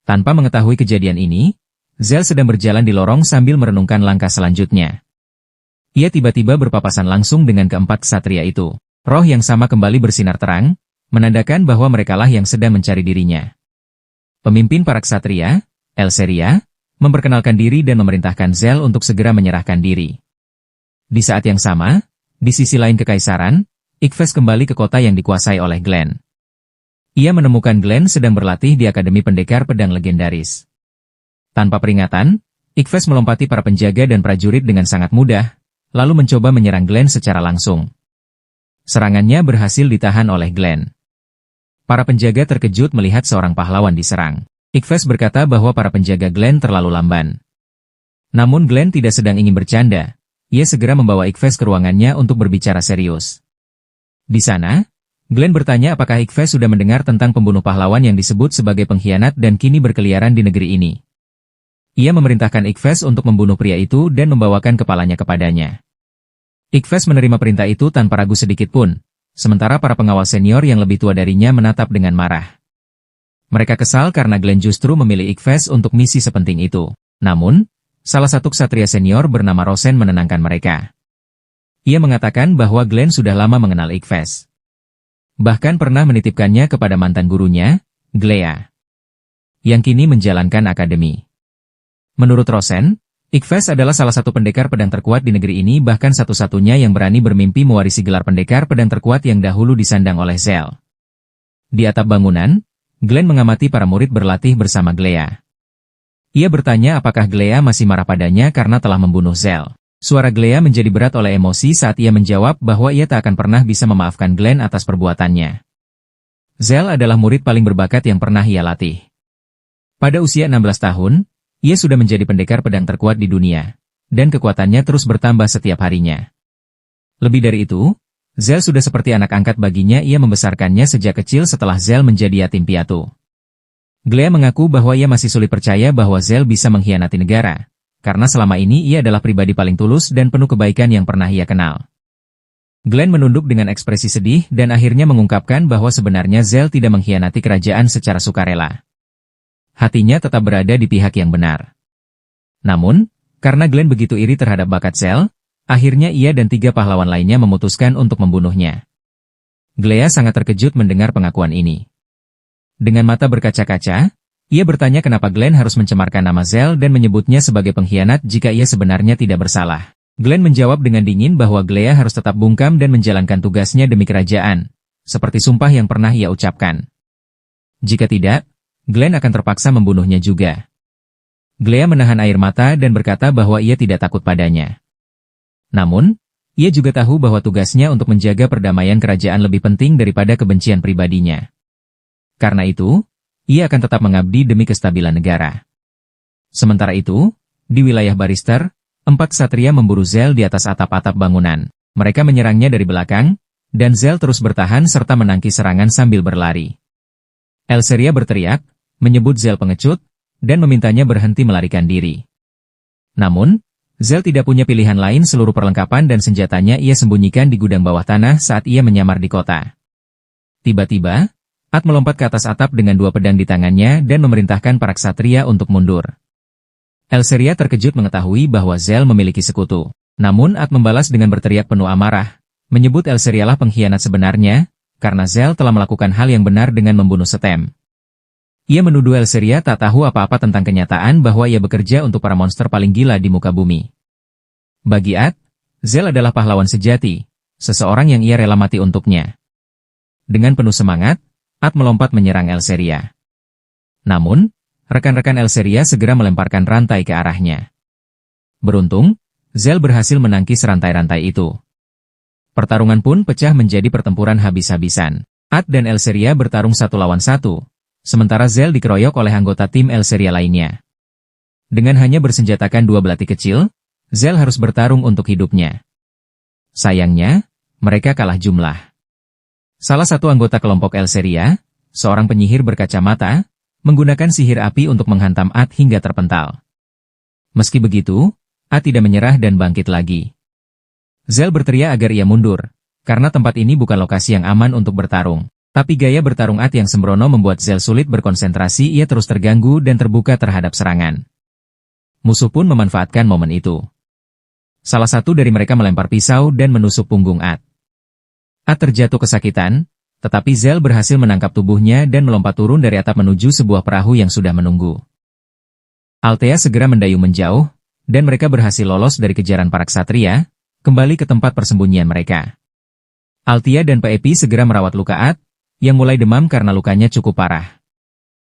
Tanpa mengetahui kejadian ini, Zell sedang berjalan di lorong sambil merenungkan langkah selanjutnya. Ia tiba-tiba berpapasan langsung dengan keempat ksatria itu. Roh yang sama kembali bersinar terang, menandakan bahwa merekalah yang sedang mencari dirinya. Pemimpin para ksatria, Elseria, memperkenalkan diri dan memerintahkan Zell untuk segera menyerahkan diri. Di saat yang sama, di sisi lain kekaisaran, Ikves kembali ke kota yang dikuasai oleh Glenn. Ia menemukan Glenn sedang berlatih di Akademi Pendekar Pedang Legendaris. Tanpa peringatan, Ikves melompati para penjaga dan prajurit dengan sangat mudah, lalu mencoba menyerang Glenn secara langsung. Serangannya berhasil ditahan oleh Glenn. Para penjaga terkejut melihat seorang pahlawan diserang. Ikves berkata bahwa para penjaga Glenn terlalu lamban. Namun Glenn tidak sedang ingin bercanda. Ia segera membawa Ikves ke ruangannya untuk berbicara serius. Di sana, Glenn bertanya apakah Ikves sudah mendengar tentang pembunuh pahlawan yang disebut sebagai pengkhianat dan kini berkeliaran di negeri ini. Ia memerintahkan Ikves untuk membunuh pria itu dan membawakan kepalanya kepadanya. Ikves menerima perintah itu tanpa ragu sedikit pun, sementara para pengawal senior yang lebih tua darinya menatap dengan marah. Mereka kesal karena Glenn justru memilih Ikves untuk misi sepenting itu. Namun, salah satu ksatria senior bernama Rosen menenangkan mereka. Ia mengatakan bahwa Glenn sudah lama mengenal Ikves. Bahkan pernah menitipkannya kepada mantan gurunya, Glea, yang kini menjalankan akademi. Menurut Rosen, Ikhves adalah salah satu pendekar pedang terkuat di negeri ini, bahkan satu-satunya yang berani bermimpi mewarisi gelar pendekar pedang terkuat yang dahulu disandang oleh Zell. Di atap bangunan, Glenn mengamati para murid berlatih bersama Glea. Ia bertanya apakah Glea masih marah padanya karena telah membunuh Zell. Suara Glea menjadi berat oleh emosi saat ia menjawab bahwa ia tak akan pernah bisa memaafkan Glenn atas perbuatannya. Zell adalah murid paling berbakat yang pernah ia latih. Pada usia 16 tahun, ia sudah menjadi pendekar pedang terkuat di dunia, dan kekuatannya terus bertambah setiap harinya. Lebih dari itu, Zell sudah seperti anak angkat baginya. Ia membesarkannya sejak kecil setelah Zell menjadi yatim piatu. Glea mengaku bahwa ia masih sulit percaya bahwa Zell bisa mengkhianati negara, karena selama ini ia adalah pribadi paling tulus dan penuh kebaikan yang pernah ia kenal. Glenn menunduk dengan ekspresi sedih dan akhirnya mengungkapkan bahwa sebenarnya Zell tidak mengkhianati kerajaan secara sukarela. Hatinya tetap berada di pihak yang benar. Namun, karena Glenn begitu iri terhadap bakat Zell, akhirnya ia dan 3 pahlawan lainnya memutuskan untuk membunuhnya. Glea sangat terkejut mendengar pengakuan ini. Dengan mata berkaca-kaca, ia bertanya kenapa Glenn harus mencemarkan nama Zell dan menyebutnya sebagai pengkhianat jika ia sebenarnya tidak bersalah. Glenn menjawab dengan dingin bahwa Glea harus tetap bungkam dan menjalankan tugasnya demi kerajaan, seperti sumpah yang pernah ia ucapkan. Jika tidak, Glenn akan terpaksa membunuhnya juga. Glea menahan air mata dan berkata bahwa ia tidak takut padanya. Namun, ia juga tahu bahwa tugasnya untuk menjaga perdamaian kerajaan lebih penting daripada kebencian pribadinya. Karena itu, ia akan tetap mengabdi demi kestabilan negara. Sementara itu, di wilayah Barrister, 4 ksatria memburu Zell di atas atap-atap bangunan. Mereka menyerangnya dari belakang, dan Zell terus bertahan serta menangkis serangan sambil berlari. Elseria berteriak, menyebut Zell pengecut, dan memintanya berhenti melarikan diri. Namun, Zell tidak punya pilihan lain. Seluruh perlengkapan dan senjatanya ia sembunyikan di gudang bawah tanah saat ia menyamar di kota. Tiba-tiba, At melompat ke atas atap dengan 2 pedang di tangannya dan memerintahkan para ksatria untuk mundur. Elseria terkejut mengetahui bahwa Zell memiliki sekutu. Namun At membalas dengan berteriak penuh amarah, menyebut Elserialah pengkhianat sebenarnya, karena Zell telah melakukan hal yang benar dengan membunuh Stem. Ia menuduh Elseria tak tahu apa-apa tentang kenyataan bahwa ia bekerja untuk para monster paling gila di muka bumi. Bagi At, Zell adalah pahlawan sejati, seseorang yang ia rela mati untuknya. Dengan penuh semangat, At melompat menyerang Elseria. Namun, rekan-rekan Elseria segera melemparkan rantai ke arahnya. Beruntung, Zell berhasil menangkis rantai-rantai itu. Pertarungan pun pecah menjadi pertempuran habis-habisan. At dan Elseria bertarung 1 lawan 1. Sementara Zell dikeroyok oleh anggota tim Elseria lainnya. Dengan hanya bersenjatakan 2 belati kecil, Zell harus bertarung untuk hidupnya. Sayangnya, mereka kalah jumlah. Salah satu anggota kelompok Elseria, seorang penyihir berkacamata, menggunakan sihir api untuk menghantam At hingga terpental. Meski begitu, At tidak menyerah dan bangkit lagi. Zell berteriak agar ia mundur, karena tempat ini bukan lokasi yang aman untuk bertarung. Tapi gaya bertarung At yang sembrono membuat Zell sulit berkonsentrasi. Ia terus terganggu dan terbuka terhadap serangan. Musuh pun memanfaatkan momen itu. Salah satu dari mereka melempar pisau dan menusuk punggung At. At terjatuh kesakitan, tetapi Zell berhasil menangkap tubuhnya dan melompat turun dari atap menuju sebuah perahu yang sudah menunggu. Althea segera mendayung menjauh, dan mereka berhasil lolos dari kejaran para ksatria, kembali ke tempat persembunyian mereka. Althea dan Peepi segera merawat luka At, yang mulai demam karena lukanya cukup parah.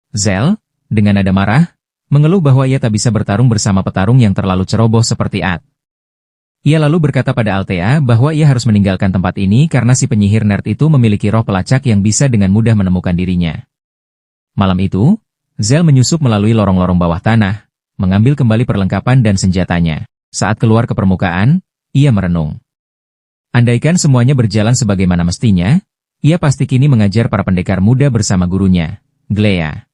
Zell, dengan nada marah, mengeluh bahwa ia tak bisa bertarung bersama petarung yang terlalu ceroboh seperti At. Ia lalu berkata pada Althea bahwa ia harus meninggalkan tempat ini karena si penyihir nerd itu memiliki roh pelacak yang bisa dengan mudah menemukan dirinya. Malam itu, Zell menyusup melalui lorong-lorong bawah tanah, mengambil kembali perlengkapan dan senjatanya. Saat keluar ke permukaan, ia merenung. Andaikan semuanya berjalan sebagaimana mestinya, ia pasti kini mengajar para pendekar muda bersama gurunya, Glea.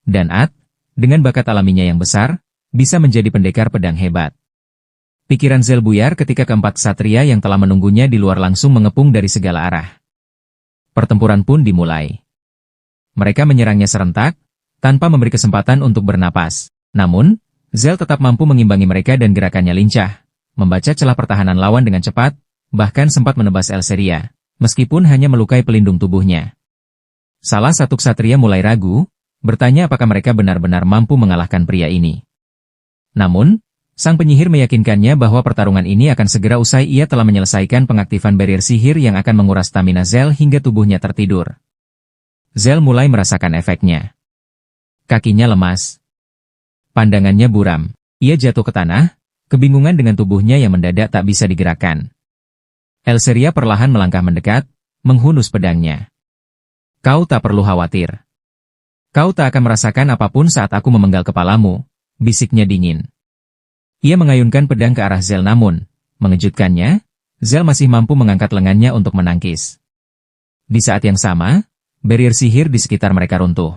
Dan At, dengan bakat alaminya yang besar, bisa menjadi pendekar pedang hebat. Pikiran Zell buyar ketika keempat ksatria yang telah menunggunya di luar langsung mengepung dari segala arah. Pertempuran pun dimulai. Mereka menyerangnya serentak, tanpa memberi kesempatan untuk bernapas. Namun, Zell tetap mampu mengimbangi mereka dan gerakannya lincah, membaca celah pertahanan lawan dengan cepat, bahkan sempat menebas Elseria, meskipun hanya melukai pelindung tubuhnya. Salah satu ksatria mulai ragu, bertanya apakah mereka benar-benar mampu mengalahkan pria ini. Namun, Sang penyihir meyakinkannya bahwa pertarungan ini akan segera usai. Ia telah menyelesaikan pengaktifan barrier sihir yang akan menguras stamina Zell hingga tubuhnya tertidur. Zell mulai merasakan efeknya. Kakinya lemas. Pandangannya buram. Ia jatuh ke tanah, kebingungan dengan tubuhnya yang mendadak tak bisa digerakkan. Elseria perlahan melangkah mendekat, menghunus pedangnya. Kau tak perlu khawatir. Kau tak akan merasakan apapun saat aku memenggal kepalamu, bisiknya dingin. Ia mengayunkan pedang ke arah Zell namun, mengejutkannya, Zell masih mampu mengangkat lengannya untuk menangkis. Di saat yang sama, barrier sihir di sekitar mereka runtuh.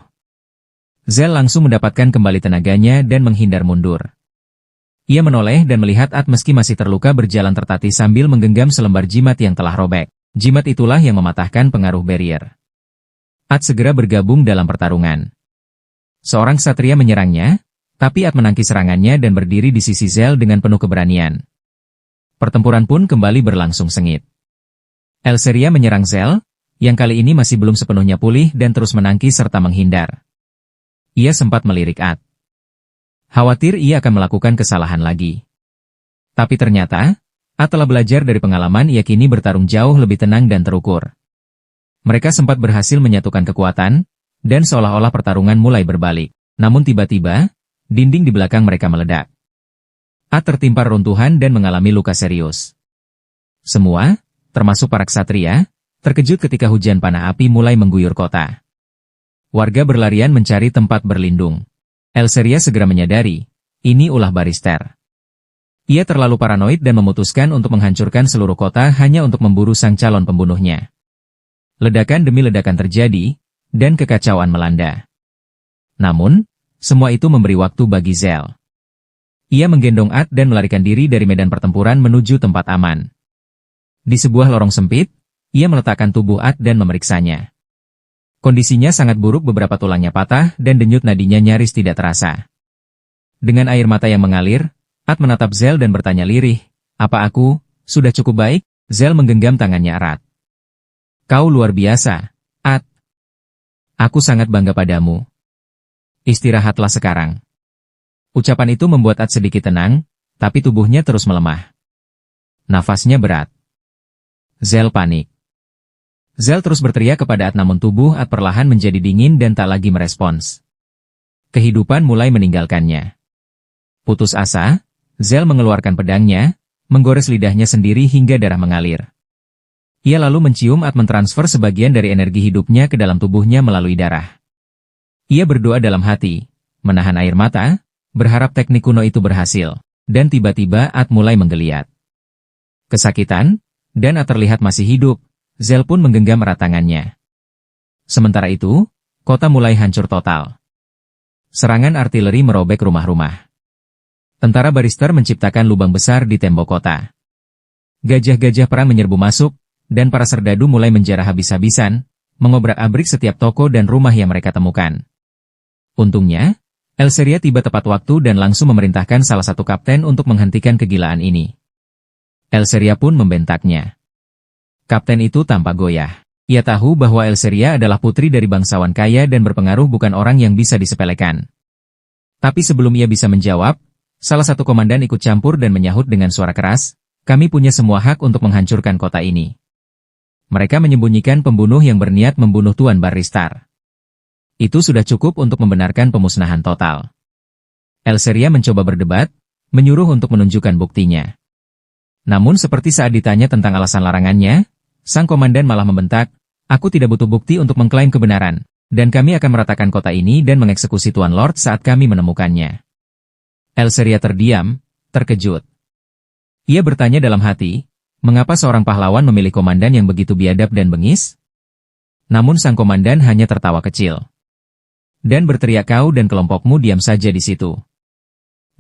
Zell langsung mendapatkan kembali tenaganya dan menghindar mundur. Ia menoleh dan melihat At meski masih terluka berjalan tertatih sambil menggenggam selembar jimat yang telah robek. Jimat itulah yang mematahkan pengaruh barrier. At segera bergabung dalam pertarungan. Seorang ksatria menyerangnya, tapi At menangkis serangannya dan berdiri di sisi Zell dengan penuh keberanian. Pertempuran pun kembali berlangsung sengit. Elseria menyerang Zell, yang kali ini masih belum sepenuhnya pulih dan terus menangkis serta menghindar. Ia sempat melirik At. Khawatir ia akan melakukan kesalahan lagi. Tapi ternyata, At telah belajar dari pengalaman. Ia kini bertarung jauh lebih tenang dan terukur. Mereka sempat berhasil menyatukan kekuatan, dan seolah-olah pertarungan mulai berbalik. Namun tiba-tiba, dinding di belakang mereka meledak. At tertimpa runtuhan dan mengalami luka serius. Semua, termasuk para ksatria, terkejut ketika hujan panah api mulai mengguyur kota. Warga berlarian mencari tempat berlindung. Elseria segera menyadari, ini ulah Barrister. Ia terlalu paranoid dan memutuskan untuk menghancurkan seluruh kota hanya untuk memburu sang calon pembunuhnya. Ledakan demi ledakan terjadi, dan kekacauan melanda. Namun, semua itu memberi waktu bagi Zell. Ia menggendong At dan melarikan diri dari medan pertempuran menuju tempat aman. Di sebuah lorong sempit, ia meletakkan tubuh At dan memeriksanya. Kondisinya sangat buruk, beberapa tulangnya patah dan denyut nadinya nyaris tidak terasa. Dengan air mata yang mengalir, At menatap Zell dan bertanya lirih, "Apa aku sudah cukup baik?" Zell menggenggam tangannya erat. "Kau luar biasa, At. Aku sangat bangga padamu. Istirahatlah sekarang." Ucapan itu membuat At sedikit tenang, tapi tubuhnya terus melemah. Nafasnya berat. Zell panik. Zell terus berteriak kepada At namun tubuh At perlahan menjadi dingin dan tak lagi merespons. Kehidupan mulai meninggalkannya. Putus asa, Zell mengeluarkan pedangnya, menggores lidahnya sendiri hingga darah mengalir. Ia lalu mencium At mentransfer sebagian dari energi hidupnya ke dalam tubuhnya melalui darah. Ia berdoa dalam hati, menahan air mata, berharap teknik kuno itu berhasil, dan tiba-tiba At mulai menggeliat. Kesakitan, dan At terlihat masih hidup, Zell pun menggenggam erat tangannya. Sementara itu, kota mulai hancur total. Serangan artileri merobek rumah-rumah. Tentara Barrister menciptakan lubang besar di tembok kota. Gajah-gajah perang menyerbu masuk, dan para serdadu mulai menjarah habis-habisan, mengobrak-abrik setiap toko dan rumah yang mereka temukan. Untungnya, Elseria tiba tepat waktu dan langsung memerintahkan salah satu kapten untuk menghentikan kegilaan ini. Elseria pun membentaknya. Kapten itu tampak goyah. Ia tahu bahwa Elseria adalah putri dari bangsawan kaya dan berpengaruh, bukan orang yang bisa disepelekan. Tapi sebelum ia bisa menjawab, salah satu komandan ikut campur dan menyahut dengan suara keras, "Kami punya semua hak untuk menghancurkan kota ini." Mereka menyembunyikan pembunuh yang berniat membunuh Tuan Barrister. Itu sudah cukup untuk membenarkan pemusnahan total. Elseria mencoba berdebat, menyuruh untuk menunjukkan buktinya. Namun seperti saat ditanya tentang alasan larangannya, sang komandan malah membentak, "Aku tidak butuh bukti untuk mengklaim kebenaran, dan kami akan meratakan kota ini dan mengeksekusi Tuan Lord saat kami menemukannya." Elseria terdiam, terkejut. Ia bertanya dalam hati, mengapa seorang pahlawan memilih komandan yang begitu biadab dan bengis? Namun sang komandan hanya tertawa kecil. Dan berteriak, "Kau dan kelompokmu diam saja di situ.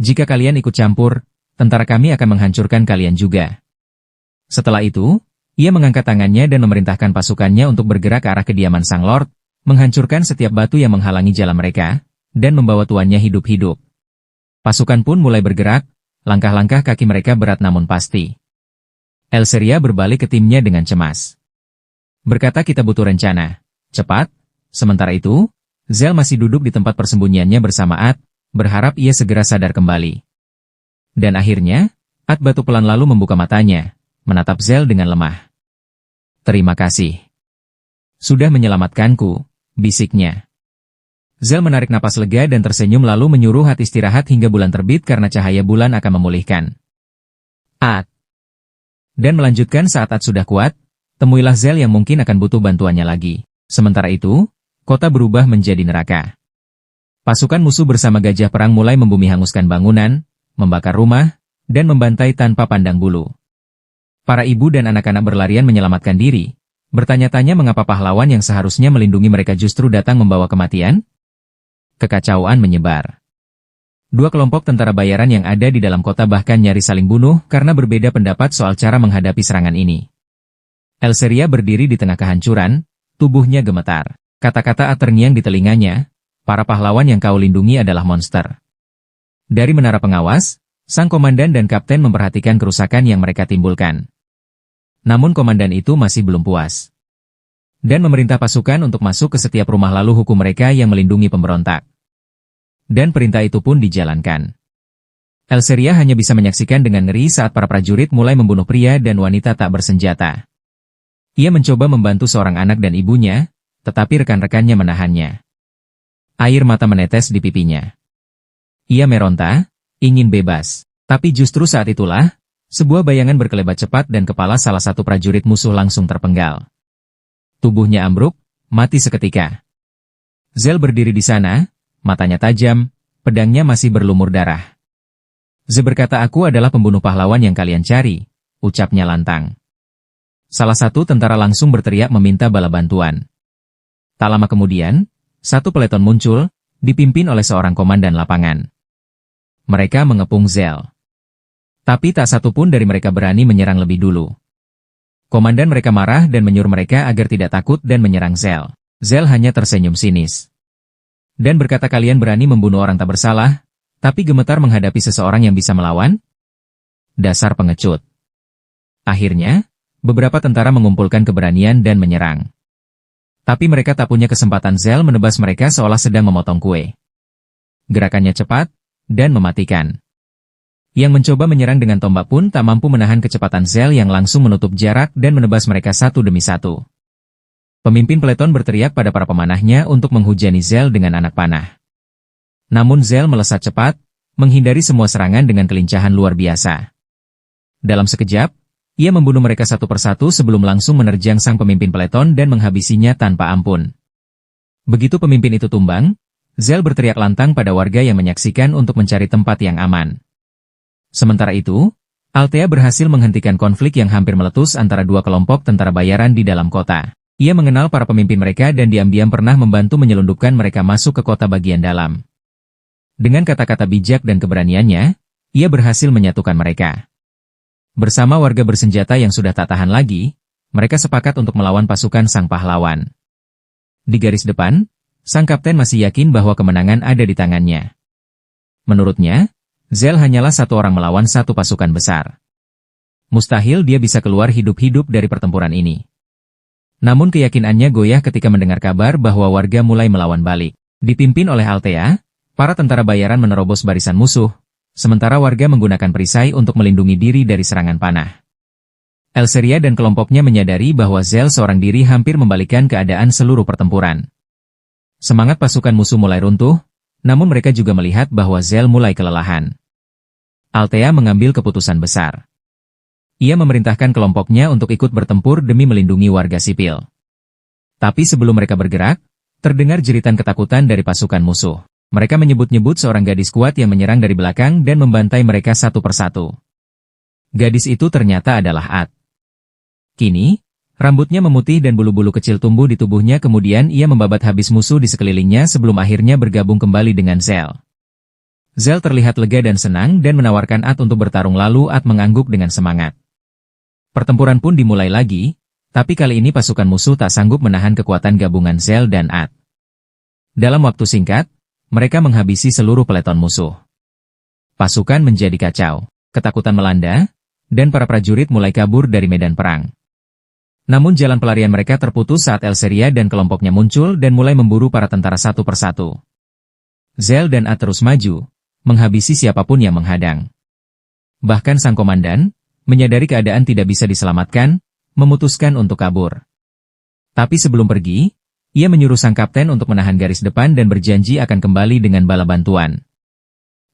Jika kalian ikut campur, tentara kami akan menghancurkan kalian juga." Setelah itu, ia mengangkat tangannya dan memerintahkan pasukannya untuk bergerak ke arah kediaman sang lord, menghancurkan setiap batu yang menghalangi jalan mereka, dan membawa tuannya hidup-hidup. Pasukan pun mulai bergerak, langkah-langkah kaki mereka berat namun pasti. Elseria berbalik ke timnya dengan cemas. Berkata, "Kita butuh rencana. Cepat." Sementara itu, Zell masih duduk di tempat persembunyiannya bersama At, berharap ia segera sadar kembali. Dan akhirnya, At batu pelan lalu membuka matanya, menatap Zell dengan lemah. "Terima kasih. Sudah menyelamatkanku," bisiknya. Zell menarik napas lega dan tersenyum lalu menyuruh At istirahat hingga bulan terbit karena cahaya bulan akan memulihkan At. Dan melanjutkan saat At sudah kuat, temuilah Zell yang mungkin akan butuh bantuannya lagi. Sementara itu, kota berubah menjadi neraka. Pasukan musuh bersama gajah perang mulai membumi hanguskan bangunan, membakar rumah, dan membantai tanpa pandang bulu. Para ibu dan anak-anak berlarian menyelamatkan diri, bertanya-tanya mengapa pahlawan yang seharusnya melindungi mereka justru datang membawa kematian. Kekacauan menyebar. Dua kelompok tentara bayaran yang ada di dalam kota bahkan nyaris saling bunuh karena berbeda pendapat soal cara menghadapi serangan ini. Elseria berdiri di tengah kehancuran, tubuhnya gemetar. Kata-kata At terngiang di telinganya, "Para pahlawan yang kau lindungi adalah monster." Dari menara pengawas, sang komandan dan kapten memperhatikan kerusakan yang mereka timbulkan. Namun komandan itu masih belum puas. Dan memerintah pasukan untuk masuk ke setiap rumah lalu hukum mereka yang melindungi pemberontak. Dan perintah itu pun dijalankan. Elseria hanya bisa menyaksikan dengan ngeri saat para prajurit mulai membunuh pria dan wanita tak bersenjata. Ia mencoba membantu seorang anak dan ibunya, tetapi rekan-rekannya menahannya. Air mata menetes di pipinya. Ia meronta, ingin bebas. Tapi justru saat itulah, sebuah bayangan berkelebat cepat dan kepala salah satu prajurit musuh langsung terpenggal. Tubuhnya ambruk, mati seketika. Zell berdiri di sana, matanya tajam, pedangnya masih berlumur darah. "Ze berkata aku adalah pembunuh pahlawan yang kalian cari," ucapnya lantang. Salah satu tentara langsung berteriak meminta bala bantuan. Tak lama kemudian, satu peleton muncul, dipimpin oleh seorang komandan lapangan. Mereka mengepung Zell. Tapi tak satu pun dari mereka berani menyerang lebih dulu. Komandan mereka marah dan menyuruh mereka agar tidak takut dan menyerang Zell. Zell hanya tersenyum sinis. Dan berkata kalian berani membunuh orang tak bersalah, tapi gemetar menghadapi seseorang yang bisa melawan? Dasar pengecut. Akhirnya, beberapa tentara mengumpulkan keberanian dan menyerang. Tapi mereka tak punya kesempatan. Zell menebas mereka seolah sedang memotong kue. Gerakannya cepat dan mematikan. Yang mencoba menyerang dengan tombak pun tak mampu menahan kecepatan Zell yang langsung menutup jarak dan menebas mereka satu demi satu. Pemimpin peleton berteriak pada para pemanahnya untuk menghujani Zell dengan anak panah. Namun Zell melesat cepat, menghindari semua serangan dengan kelincahan luar biasa. Dalam sekejap, ia membunuh mereka satu persatu sebelum langsung menerjang sang pemimpin peleton dan menghabisinya tanpa ampun. Begitu pemimpin itu tumbang, Zell berteriak lantang pada warga yang menyaksikan untuk mencari tempat yang aman. Sementara itu, Althea berhasil menghentikan konflik yang hampir meletus antara dua kelompok tentara bayaran di dalam kota. Ia mengenal para pemimpin mereka dan diam-diam pernah membantu menyelundupkan mereka masuk ke kota bagian dalam. Dengan kata-kata bijak dan keberaniannya, ia berhasil menyatukan mereka. Bersama warga bersenjata yang sudah tak tahan lagi, mereka sepakat untuk melawan pasukan sang pahlawan. Di garis depan, sang kapten masih yakin bahwa kemenangan ada di tangannya. Menurutnya, Zell hanyalah satu orang melawan satu pasukan besar. Mustahil dia bisa keluar hidup-hidup dari pertempuran ini. Namun keyakinannya goyah ketika mendengar kabar bahwa warga mulai melawan balik. Dipimpin oleh Althea, para tentara bayaran menerobos barisan musuh, sementara warga menggunakan perisai untuk melindungi diri dari serangan panah. Elseria dan kelompoknya menyadari bahwa Zell seorang diri hampir membalikkan keadaan seluruh pertempuran. Semangat pasukan musuh mulai runtuh, namun mereka juga melihat bahwa Zell mulai kelelahan. Althea mengambil keputusan besar. Ia memerintahkan kelompoknya untuk ikut bertempur demi melindungi warga sipil. Tapi sebelum mereka bergerak, terdengar jeritan ketakutan dari pasukan musuh. Mereka menyebut-nyebut seorang gadis kuat yang menyerang dari belakang dan membantai mereka satu persatu. Gadis itu ternyata adalah At. Kini, rambutnya memutih dan bulu-bulu kecil tumbuh di tubuhnya, kemudian ia membabat habis musuh di sekelilingnya sebelum akhirnya bergabung kembali dengan Zell. Zell terlihat lega dan senang dan menawarkan At untuk bertarung, lalu At mengangguk dengan semangat. Pertempuran pun dimulai lagi, tapi kali ini pasukan musuh tak sanggup menahan kekuatan gabungan Zell dan At. Dalam waktu singkat, mereka menghabisi seluruh peleton musuh. Pasukan menjadi kacau, ketakutan melanda, dan para prajurit mulai kabur dari medan perang. Namun jalan pelarian mereka terputus saat Elseria dan kelompoknya muncul dan mulai memburu para tentara satu persatu. Zell dan At terus maju, menghabisi siapapun yang menghadang. Bahkan sang komandan, menyadari keadaan tidak bisa diselamatkan, memutuskan untuk kabur. Tapi sebelum pergi, ia menyuruh sang kapten untuk menahan garis depan dan berjanji akan kembali dengan bala bantuan.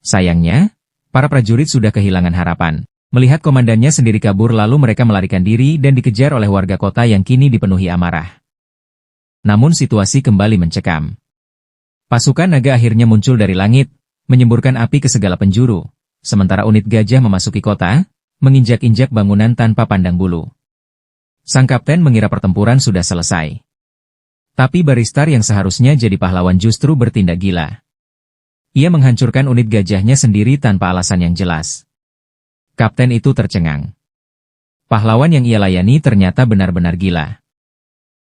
Sayangnya, para prajurit sudah kehilangan harapan. Melihat komandannya sendiri kabur lalu mereka melarikan diri dan dikejar oleh warga kota yang kini dipenuhi amarah. Namun situasi kembali mencekam. Pasukan naga akhirnya muncul dari langit, menyemburkan api ke segala penjuru, sementara unit gajah memasuki kota, menginjak-injak bangunan tanpa pandang bulu. Sang kapten mengira pertempuran sudah selesai. Tapi Baristar yang seharusnya jadi pahlawan justru bertindak gila. Ia menghancurkan unit gajahnya sendiri tanpa alasan yang jelas. Kapten itu tercengang. Pahlawan yang ia layani ternyata benar-benar gila.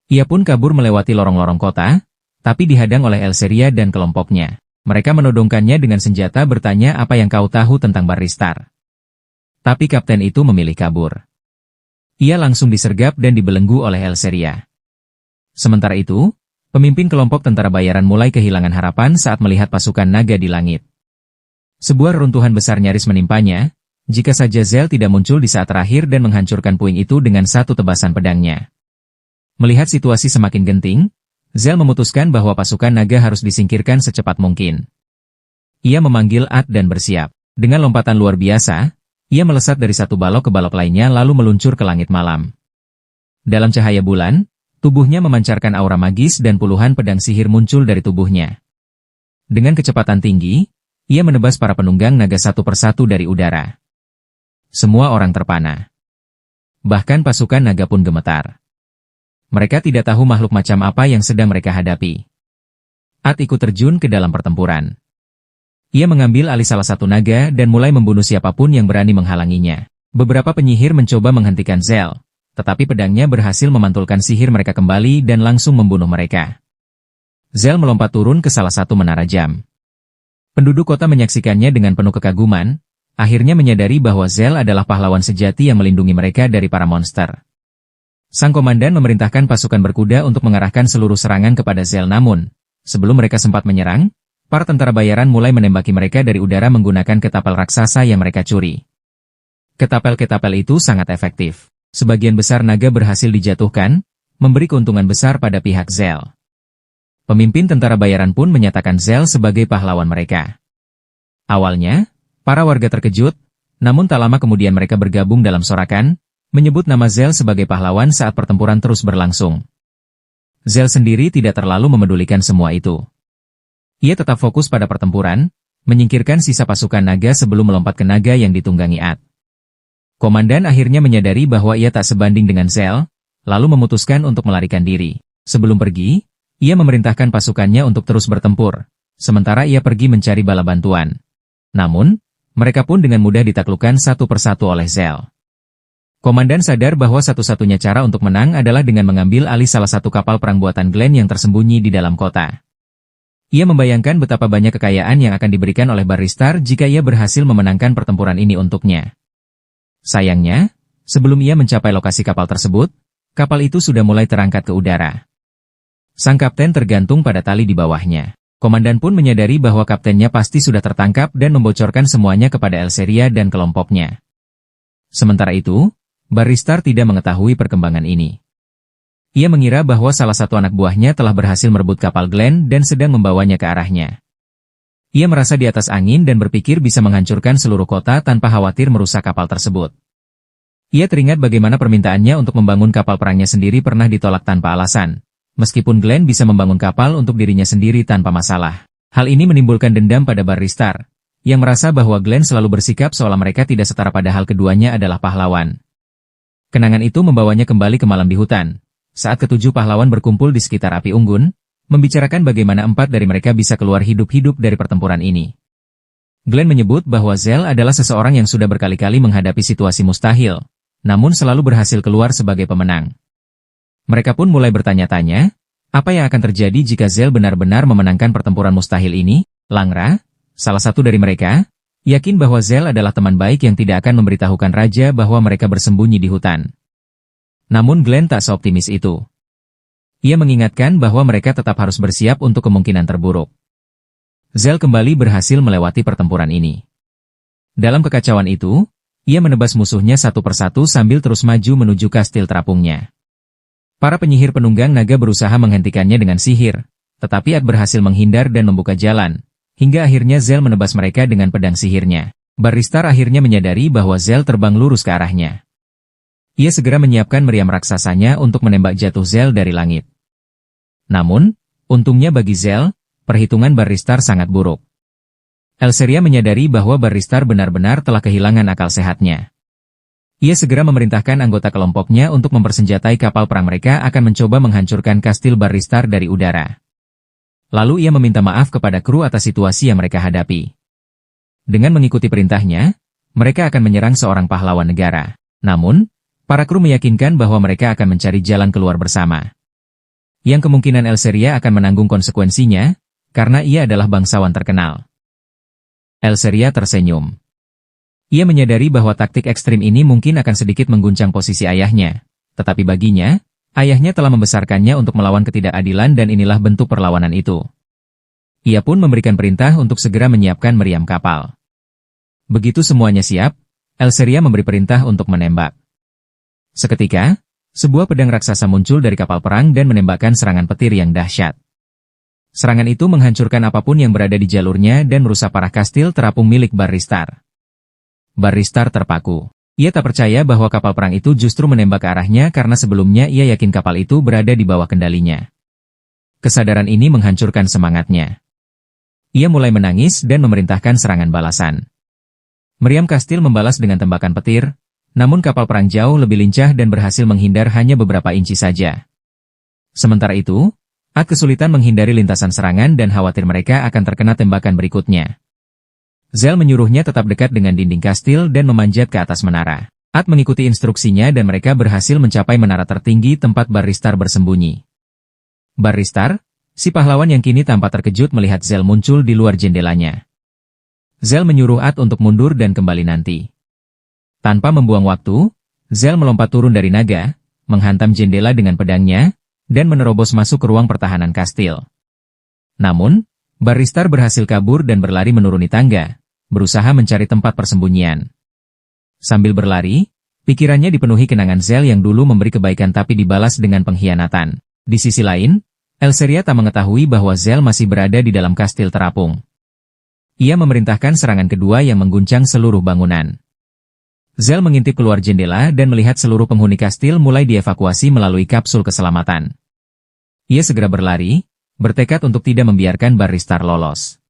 Ia pun kabur melewati lorong-lorong kota, tapi dihadang oleh Elseria dan kelompoknya. Mereka menodongkannya dengan senjata bertanya apa yang kau tahu tentang Baristar. Tapi kapten itu memilih kabur. Ia langsung disergap dan dibelenggu oleh Elseria. Sementara itu, pemimpin kelompok tentara bayaran mulai kehilangan harapan saat melihat pasukan naga di langit. Sebuah reruntuhan besar nyaris menimpanya, jika saja Zell tidak muncul di saat terakhir dan menghancurkan puing itu dengan satu tebasan pedangnya. Melihat situasi semakin genting, Zell memutuskan bahwa pasukan naga harus disingkirkan secepat mungkin. Ia memanggil Ad dan bersiap. Dengan lompatan luar biasa, ia melesat dari satu balok ke balok lainnya lalu meluncur ke langit malam. Dalam cahaya bulan, tubuhnya memancarkan aura magis dan puluhan pedang sihir muncul dari tubuhnya. Dengan kecepatan tinggi, ia menebas para penunggang naga satu persatu dari udara. Semua orang terpana. Bahkan pasukan naga pun gemetar. Mereka tidak tahu makhluk macam apa yang sedang mereka hadapi. Ad ikut terjun ke dalam pertempuran. Ia mengambil alih salah satu naga dan mulai membunuh siapapun yang berani menghalanginya. Beberapa penyihir mencoba menghentikan Zell, tetapi pedangnya berhasil memantulkan sihir mereka kembali dan langsung membunuh mereka. Zell melompat turun ke salah satu menara jam. Penduduk kota menyaksikannya dengan penuh kekaguman, akhirnya menyadari bahwa Zell adalah pahlawan sejati yang melindungi mereka dari para monster. Sang komandan memerintahkan pasukan berkuda untuk mengarahkan seluruh serangan kepada Zell namun, sebelum mereka sempat menyerang, para tentara bayaran mulai menembaki mereka dari udara menggunakan ketapel raksasa yang mereka curi. Ketapel-ketapel itu sangat efektif. Sebagian besar naga berhasil dijatuhkan, memberi keuntungan besar pada pihak Zell. Pemimpin tentara bayaran pun menyatakan Zell sebagai pahlawan mereka. Awalnya, para warga terkejut, namun tak lama kemudian mereka bergabung dalam sorakan, menyebut nama Zell sebagai pahlawan saat pertempuran terus berlangsung. Zell sendiri tidak terlalu memedulikan semua itu. Ia tetap fokus pada pertempuran, menyingkirkan sisa pasukan naga sebelum melompat ke naga yang ditunggangi Ad. Komandan akhirnya menyadari bahwa ia tak sebanding dengan Zell, lalu memutuskan untuk melarikan diri. Sebelum pergi, ia memerintahkan pasukannya untuk terus bertempur, sementara ia pergi mencari bala bantuan. Namun, mereka pun dengan mudah ditaklukkan satu persatu oleh Zell. Komandan sadar bahwa satu-satunya cara untuk menang adalah dengan mengambil alih salah satu kapal perang buatan Glenn yang tersembunyi di dalam kota. Ia membayangkan betapa banyak kekayaan yang akan diberikan oleh Baristar jika ia berhasil memenangkan pertempuran ini untuknya. Sayangnya, sebelum ia mencapai lokasi kapal tersebut, kapal itu sudah mulai terangkat ke udara. Sang kapten tergantung pada tali di bawahnya. Komandan pun menyadari bahwa kaptennya pasti sudah tertangkap dan membocorkan semuanya kepada Elseria dan kelompoknya. Sementara itu, Baristar tidak mengetahui perkembangan ini. Ia mengira bahwa salah satu anak buahnya telah berhasil merebut kapal Glenn dan sedang membawanya ke arahnya. Ia merasa di atas angin dan berpikir bisa menghancurkan seluruh kota tanpa khawatir merusak kapal tersebut. Ia teringat bagaimana permintaannya untuk membangun kapal perangnya sendiri pernah ditolak tanpa alasan, meskipun Glenn bisa membangun kapal untuk dirinya sendiri tanpa masalah. Hal ini menimbulkan dendam pada Baristar, yang merasa bahwa Glenn selalu bersikap seolah mereka tidak setara padahal keduanya adalah pahlawan. Kenangan itu membawanya kembali ke malam di hutan, saat ketujuh pahlawan berkumpul di sekitar api unggun, membicarakan bagaimana 4 dari mereka bisa keluar hidup-hidup dari pertempuran ini. Glenn menyebut bahwa Zell adalah seseorang yang sudah berkali-kali menghadapi situasi mustahil, namun selalu berhasil keluar sebagai pemenang. Mereka pun mulai bertanya-tanya, apa yang akan terjadi jika Zell benar-benar memenangkan pertempuran mustahil ini? Langra, salah satu dari mereka, yakin bahwa Zell adalah teman baik yang tidak akan memberitahukan raja bahwa mereka bersembunyi di hutan. Namun Glenn tak seoptimis itu. Ia mengingatkan bahwa mereka tetap harus bersiap untuk kemungkinan terburuk. Zell kembali berhasil melewati pertempuran ini. Dalam kekacauan itu, Ia menebas musuhnya satu persatu sambil terus maju menuju kastil terapungnya. Para penyihir penunggang naga berusaha menghentikannya dengan sihir, tetapi At berhasil menghindar dan membuka jalan, hingga akhirnya Zell menebas mereka dengan pedang sihirnya. Barristar akhirnya menyadari bahwa Zell terbang lurus ke arahnya. Ia segera menyiapkan meriam raksasanya untuk menembak jatuh Zell dari langit. Namun, untungnya bagi Zell, perhitungan Barristar sangat buruk. Elseria menyadari bahwa Barristar benar-benar telah kehilangan akal sehatnya. Ia segera memerintahkan anggota kelompoknya untuk mempersenjatai kapal perang mereka akan mencoba menghancurkan kastil Barristar dari udara. Lalu ia meminta maaf kepada kru atas situasi yang mereka hadapi. Dengan mengikuti perintahnya, mereka akan menyerang seorang pahlawan negara. Namun, para kru meyakinkan bahwa mereka akan mencari jalan keluar bersama. Yang kemungkinan Elseria akan menanggung konsekuensinya, karena ia adalah bangsawan terkenal. Elseria tersenyum. Ia menyadari bahwa taktik ekstrim ini mungkin akan sedikit mengguncang posisi ayahnya, tetapi baginya, ayahnya telah membesarkannya untuk melawan ketidakadilan dan inilah bentuk perlawanan itu. Ia pun memberikan perintah untuk segera menyiapkan meriam kapal. Begitu semuanya siap, Elseria memberi perintah untuk menembak. Seketika, sebuah pedang raksasa muncul dari kapal perang dan menembakkan serangan petir yang dahsyat. Serangan itu menghancurkan apapun yang berada di jalurnya dan merusak parah kastil terapung milik Barristar. Barristar terpaku. Ia tak percaya bahwa kapal perang itu justru menembak ke arahnya karena sebelumnya ia yakin kapal itu berada di bawah kendalinya. Kesadaran ini menghancurkan semangatnya. Ia mulai menangis dan memerintahkan serangan balasan. Meriam kastil membalas dengan tembakan petir, namun kapal perang jauh lebih lincah dan berhasil menghindar hanya beberapa inci saja. Sementara itu, At kesulitan menghindari lintasan serangan dan khawatir mereka akan terkena tembakan berikutnya. Zell menyuruhnya tetap dekat dengan dinding kastil dan memanjat ke atas menara. At mengikuti instruksinya dan mereka berhasil mencapai menara tertinggi tempat Barristar bersembunyi. Barristar, si pahlawan yang kini tampak terkejut melihat Zell muncul di luar jendelanya. Zell menyuruh At untuk mundur dan kembali nanti. Tanpa membuang waktu, Zell melompat turun dari naga, menghantam jendela dengan pedangnya, dan menerobos masuk ke ruang pertahanan kastil. Namun, Barristar berhasil kabur dan berlari menuruni tangga, berusaha mencari tempat persembunyian. Sambil berlari, pikirannya dipenuhi kenangan Zell yang dulu memberi kebaikan tapi dibalas dengan pengkhianatan. Di sisi lain, Elseria tak mengetahui bahwa Zell masih berada di dalam kastil terapung. Ia memerintahkan serangan kedua yang mengguncang seluruh bangunan. Zell mengintip keluar jendela dan melihat seluruh penghuni kastil mulai dievakuasi melalui kapsul keselamatan. Ia segera berlari, bertekad untuk tidak membiarkan Barristar lolos.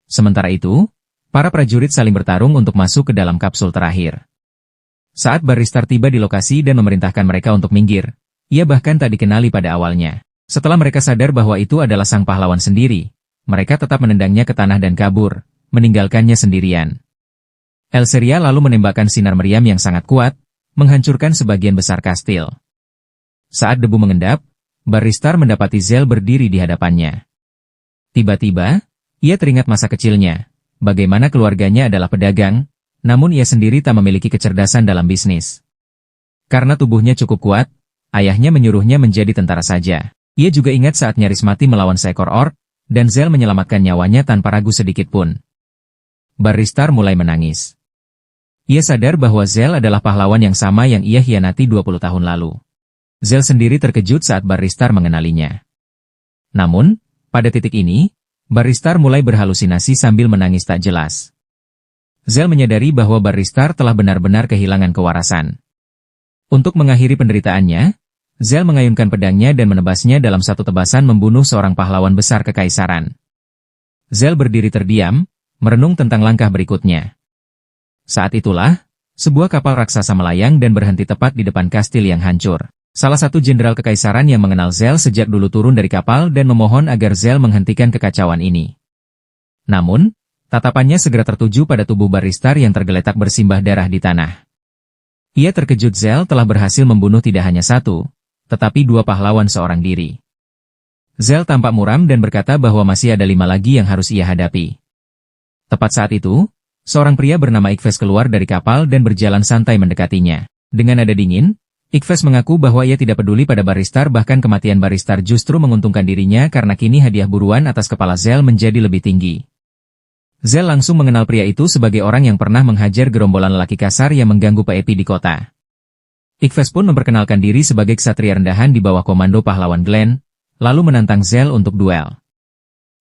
Sementara itu, para prajurit saling bertarung untuk masuk ke dalam kapsul terakhir. Saat Barristar tiba di lokasi dan memerintahkan mereka untuk minggir, ia bahkan tak dikenali pada awalnya. Setelah mereka sadar bahwa itu adalah sang pahlawan sendiri, mereka tetap menendangnya ke tanah dan kabur, meninggalkannya sendirian. Elseria lalu menembakkan sinar meriam yang sangat kuat, menghancurkan sebagian besar kastil. Saat debu mengendap, Barristar mendapati Zell berdiri di hadapannya. Tiba-tiba, ia teringat masa kecilnya, bagaimana keluarganya adalah pedagang, namun ia sendiri tak memiliki kecerdasan dalam bisnis. Karena tubuhnya cukup kuat, ayahnya menyuruhnya menjadi tentara saja. Ia juga ingat saat nyaris mati melawan seekor orc, dan Zell menyelamatkan nyawanya tanpa ragu sedikit pun. Barristar mulai menangis. Ia sadar bahwa Zell adalah pahlawan yang sama yang ia hianati 20 tahun lalu. Zell sendiri terkejut saat Barristar mengenalinya. Namun, pada titik ini, Barristar mulai berhalusinasi sambil menangis tak jelas. Zell menyadari bahwa Barristar telah benar-benar kehilangan kewarasan. Untuk mengakhiri penderitaannya, Zell mengayunkan pedangnya dan menebasnya dalam satu tebasan membunuh seorang pahlawan besar kekaisaran. Zell berdiri terdiam, merenung tentang langkah berikutnya. Saat itulah, sebuah kapal raksasa melayang dan berhenti tepat di depan kastil yang hancur. Salah satu jenderal kekaisaran yang mengenal Zell sejak dulu turun dari kapal dan memohon agar Zell menghentikan kekacauan ini. Namun, tatapannya segera tertuju pada tubuh Barristar yang tergeletak bersimbah darah di tanah. Ia terkejut Zell telah berhasil membunuh tidak hanya satu, tetapi dua pahlawan seorang diri. Zell tampak muram dan berkata bahwa masih ada 5 lagi yang harus ia hadapi. Tepat saat itu, seorang pria bernama Ikhves keluar dari kapal dan berjalan santai mendekatinya. Dengan nada dingin, Ikhves mengaku bahwa ia tidak peduli pada Barristar bahkan kematian Barristar justru menguntungkan dirinya karena kini hadiah buruan atas kepala Zell menjadi lebih tinggi. Zell langsung mengenal pria itu sebagai orang yang pernah menghajar gerombolan lelaki kasar yang mengganggu PEP di kota. Ikhves pun memperkenalkan diri sebagai ksatria rendahan di bawah komando pahlawan Glenn, lalu menantang Zell untuk duel.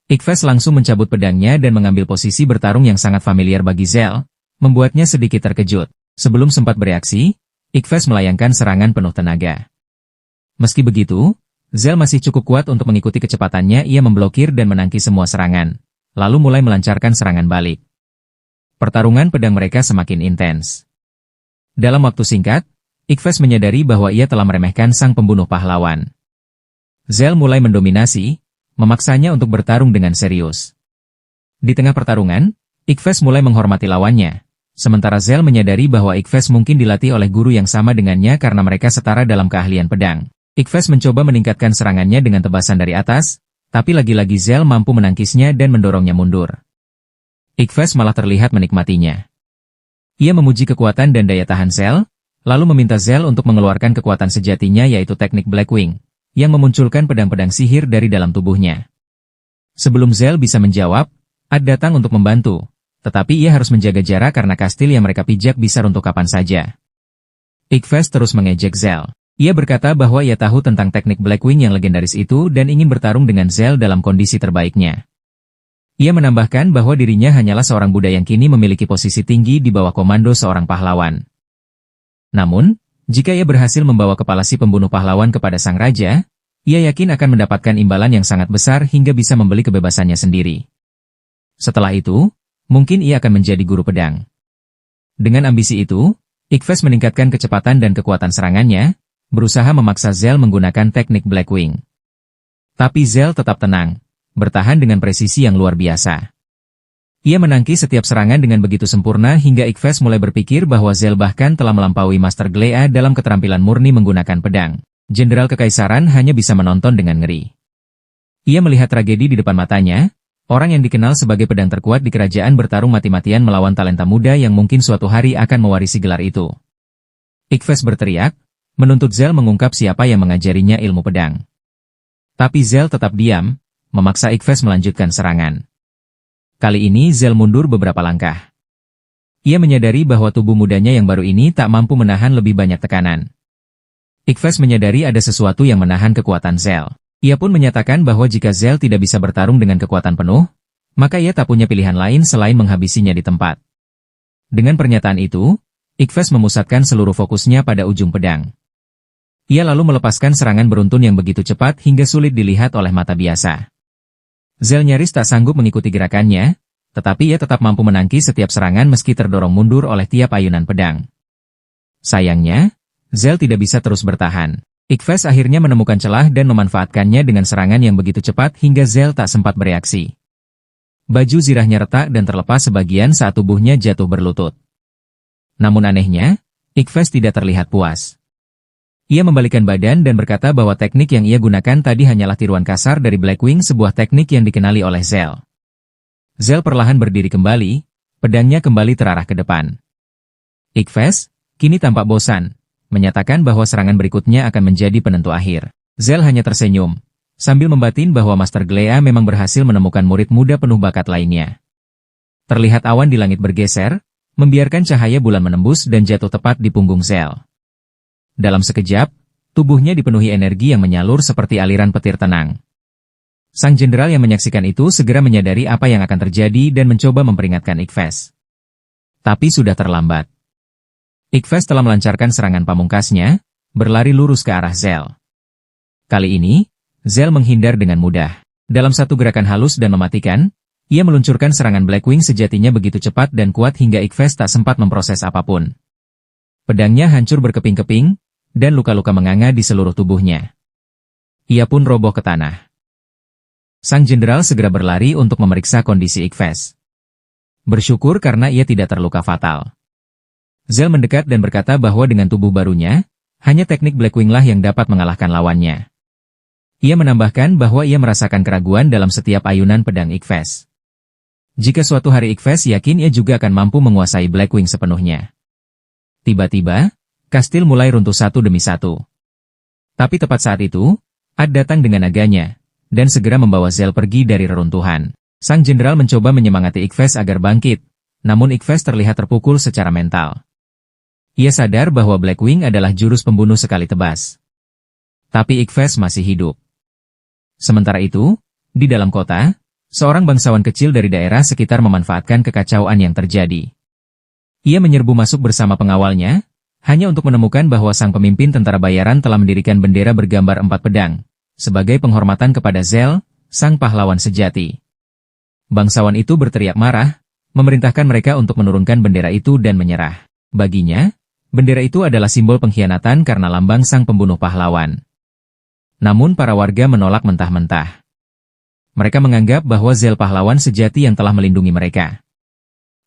Ikhves langsung mencabut pedangnya dan mengambil posisi bertarung yang sangat familiar bagi Zell, membuatnya sedikit terkejut. Sebelum sempat bereaksi, Ikhves melayangkan serangan penuh tenaga. Meski begitu, Zell masih cukup kuat untuk mengikuti kecepatannya. Ia memblokir dan menangkis semua serangan, lalu mulai melancarkan serangan balik. Pertarungan pedang mereka semakin intens. Dalam waktu singkat, Ikhves menyadari bahwa ia telah meremehkan sang pembunuh pahlawan. Zell mulai mendominasi, memaksanya untuk bertarung dengan serius. Di tengah pertarungan, Ikhves mulai menghormati lawannya, sementara Zell menyadari bahwa Ikhves mungkin dilatih oleh guru yang sama dengannya karena mereka setara dalam keahlian pedang. Ikhves mencoba meningkatkan serangannya dengan tebasan dari atas, tapi lagi-lagi Zell mampu menangkisnya dan mendorongnya mundur. Ikhves malah terlihat menikmatinya. Ia memuji kekuatan dan daya tahan Zell, lalu meminta Zell untuk mengeluarkan kekuatan sejatinya yaitu teknik Blackwing, yang memunculkan pedang-pedang sihir dari dalam tubuhnya. Sebelum Zell bisa menjawab, Ad datang untuk membantu, tetapi ia harus menjaga jarak karena kastil yang mereka pijak bisa runtuh kapan saja. Ikhves terus mengejek Zell. Ia berkata bahwa ia tahu tentang teknik Blackwing yang legendaris itu dan ingin bertarung dengan Zell dalam kondisi terbaiknya. Ia menambahkan bahwa dirinya hanyalah seorang budak yang kini memiliki posisi tinggi di bawah komando seorang pahlawan. Namun, jika ia berhasil membawa kepala si pembunuh pahlawan kepada sang raja, ia yakin akan mendapatkan imbalan yang sangat besar hingga bisa membeli kebebasannya sendiri. Setelah itu, mungkin ia akan menjadi guru pedang. Dengan ambisi itu, Ikhves meningkatkan kecepatan dan kekuatan serangannya, berusaha memaksa Zell menggunakan teknik Blackwing. Tapi Zell tetap tenang, bertahan dengan presisi yang luar biasa. Ia menangkis setiap serangan dengan begitu sempurna hingga Ikhves mulai berpikir bahwa Zell bahkan telah melampaui Master Glea dalam keterampilan murni menggunakan pedang. Jenderal Kekaisaran hanya bisa menonton dengan ngeri. Ia melihat tragedi di depan matanya, orang yang dikenal sebagai pedang terkuat di kerajaan bertarung mati-matian melawan talenta muda yang mungkin suatu hari akan mewarisi gelar itu. Ikhves berteriak, menuntut Zell mengungkap siapa yang mengajarinya ilmu pedang. Tapi Zell tetap diam, memaksa Ikhves melanjutkan serangan. Kali ini Zell mundur beberapa langkah. Ia menyadari bahwa tubuh mudanya yang baru ini tak mampu menahan lebih banyak tekanan. Ikhves menyadari ada sesuatu yang menahan kekuatan Zell. Ia pun menyatakan bahwa jika Zell tidak bisa bertarung dengan kekuatan penuh, maka ia tak punya pilihan lain selain menghabisinya di tempat. Dengan pernyataan itu, Ikhves memusatkan seluruh fokusnya pada ujung pedang. Ia lalu melepaskan serangan beruntun yang begitu cepat hingga sulit dilihat oleh mata biasa. Zell nyaris tak sanggup mengikuti gerakannya, tetapi ia tetap mampu menangkis setiap serangan meski terdorong mundur oleh tiap ayunan pedang. Sayangnya, Zell tidak bisa terus bertahan. Ikhves akhirnya menemukan celah dan memanfaatkannya dengan serangan yang begitu cepat hingga Zell tak sempat bereaksi. Baju zirahnya retak dan terlepas sebagian saat tubuhnya jatuh berlutut. Namun anehnya, Ikhves tidak terlihat puas. Ia membalikan badan dan berkata bahwa teknik yang ia gunakan tadi hanyalah tiruan kasar dari Blackwing, sebuah teknik yang dikenali oleh Zell. Zell perlahan berdiri kembali, pedangnya kembali terarah ke depan. Ikhves, kini tampak bosan, menyatakan bahwa serangan berikutnya akan menjadi penentu akhir. Zell hanya tersenyum, sambil membatin bahwa Master Glea memang berhasil menemukan murid muda penuh bakat lainnya. Terlihat awan di langit bergeser, membiarkan cahaya bulan menembus dan jatuh tepat di punggung Zell. Dalam sekejap, tubuhnya dipenuhi energi yang menyalur seperti aliran petir tenang. Sang jenderal yang menyaksikan itu segera menyadari apa yang akan terjadi dan mencoba memperingatkan Ikhves. Tapi sudah terlambat. Ikhves telah melancarkan serangan pamungkasnya, berlari lurus ke arah Zell. Kali ini, Zell menghindar dengan mudah. Dalam satu gerakan halus dan mematikan, ia meluncurkan serangan Blackwing sejatinya begitu cepat dan kuat hingga Ikhves tak sempat memproses apapun. Pedangnya hancur berkeping-keping, dan luka-luka menganga di seluruh tubuhnya. Ia pun roboh ke tanah. Sang jenderal segera berlari untuk memeriksa kondisi Ikhves. Bersyukur karena ia tidak terluka fatal. Zell mendekat dan berkata bahwa dengan tubuh barunya, hanya teknik Blackwing lah yang dapat mengalahkan lawannya. Ia menambahkan bahwa ia merasakan keraguan dalam setiap ayunan pedang Ikhves. Jika suatu hari Ikhves yakin ia juga akan mampu menguasai Blackwing sepenuhnya. Tiba-tiba, kastil mulai runtuh satu demi satu. Tapi tepat saat itu, Ad datang dengan naganya, dan segera membawa Zell pergi dari reruntuhan. Sang jenderal mencoba menyemangati Ikhves agar bangkit, namun Ikhves terlihat terpukul secara mental. Ia sadar bahwa Blackwing adalah jurus pembunuh sekali tebas. Tapi Ikhves masih hidup. Sementara itu, di dalam kota, seorang bangsawan kecil dari daerah sekitar memanfaatkan kekacauan yang terjadi. Ia menyerbu masuk bersama pengawalnya, hanya untuk menemukan bahwa sang pemimpin tentara bayaran telah mendirikan bendera bergambar 4 pedang, sebagai penghormatan kepada Zell, sang pahlawan sejati. Bangsawan itu berteriak marah, memerintahkan mereka untuk menurunkan bendera itu dan menyerah. Baginya, bendera itu adalah simbol pengkhianatan karena lambang sang pembunuh pahlawan. Namun para warga menolak mentah-mentah. Mereka menganggap bahwa Zell pahlawan sejati yang telah melindungi mereka.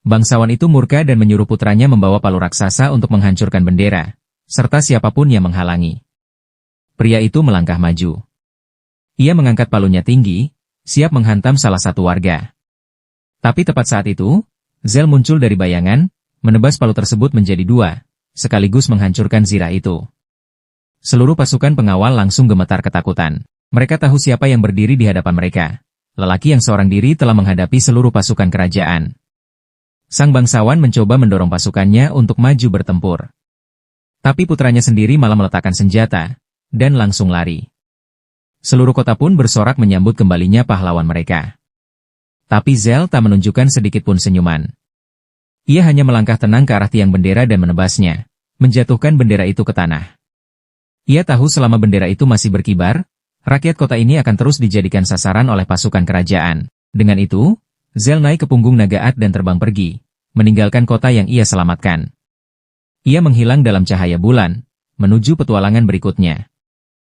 Bangsawan itu murka dan menyuruh putranya membawa palu raksasa untuk menghancurkan bendera, serta siapapun yang menghalangi. Pria itu melangkah maju. Ia mengangkat palunya tinggi, siap menghantam salah satu warga. Tapi tepat saat itu, Zell muncul dari bayangan, menebas palu tersebut menjadi 2, sekaligus menghancurkan zirah itu. Seluruh pasukan pengawal langsung gemetar ketakutan. Mereka tahu siapa yang berdiri di hadapan mereka. Lelaki yang seorang diri telah menghadapi seluruh pasukan kerajaan. Sang bangsawan mencoba mendorong pasukannya untuk maju bertempur. Tapi putranya sendiri malah meletakkan senjata, dan langsung lari. Seluruh kota pun bersorak menyambut kembalinya pahlawan mereka. Tapi Zell tak menunjukkan sedikit pun senyuman. Ia hanya melangkah tenang ke arah tiang bendera dan menebasnya, menjatuhkan bendera itu ke tanah. Ia tahu selama bendera itu masih berkibar, rakyat kota ini akan terus dijadikan sasaran oleh pasukan kerajaan. Dengan itu, Zell naik ke punggung Nagaat dan terbang pergi, meninggalkan kota yang ia selamatkan. Ia menghilang dalam cahaya bulan, menuju petualangan berikutnya.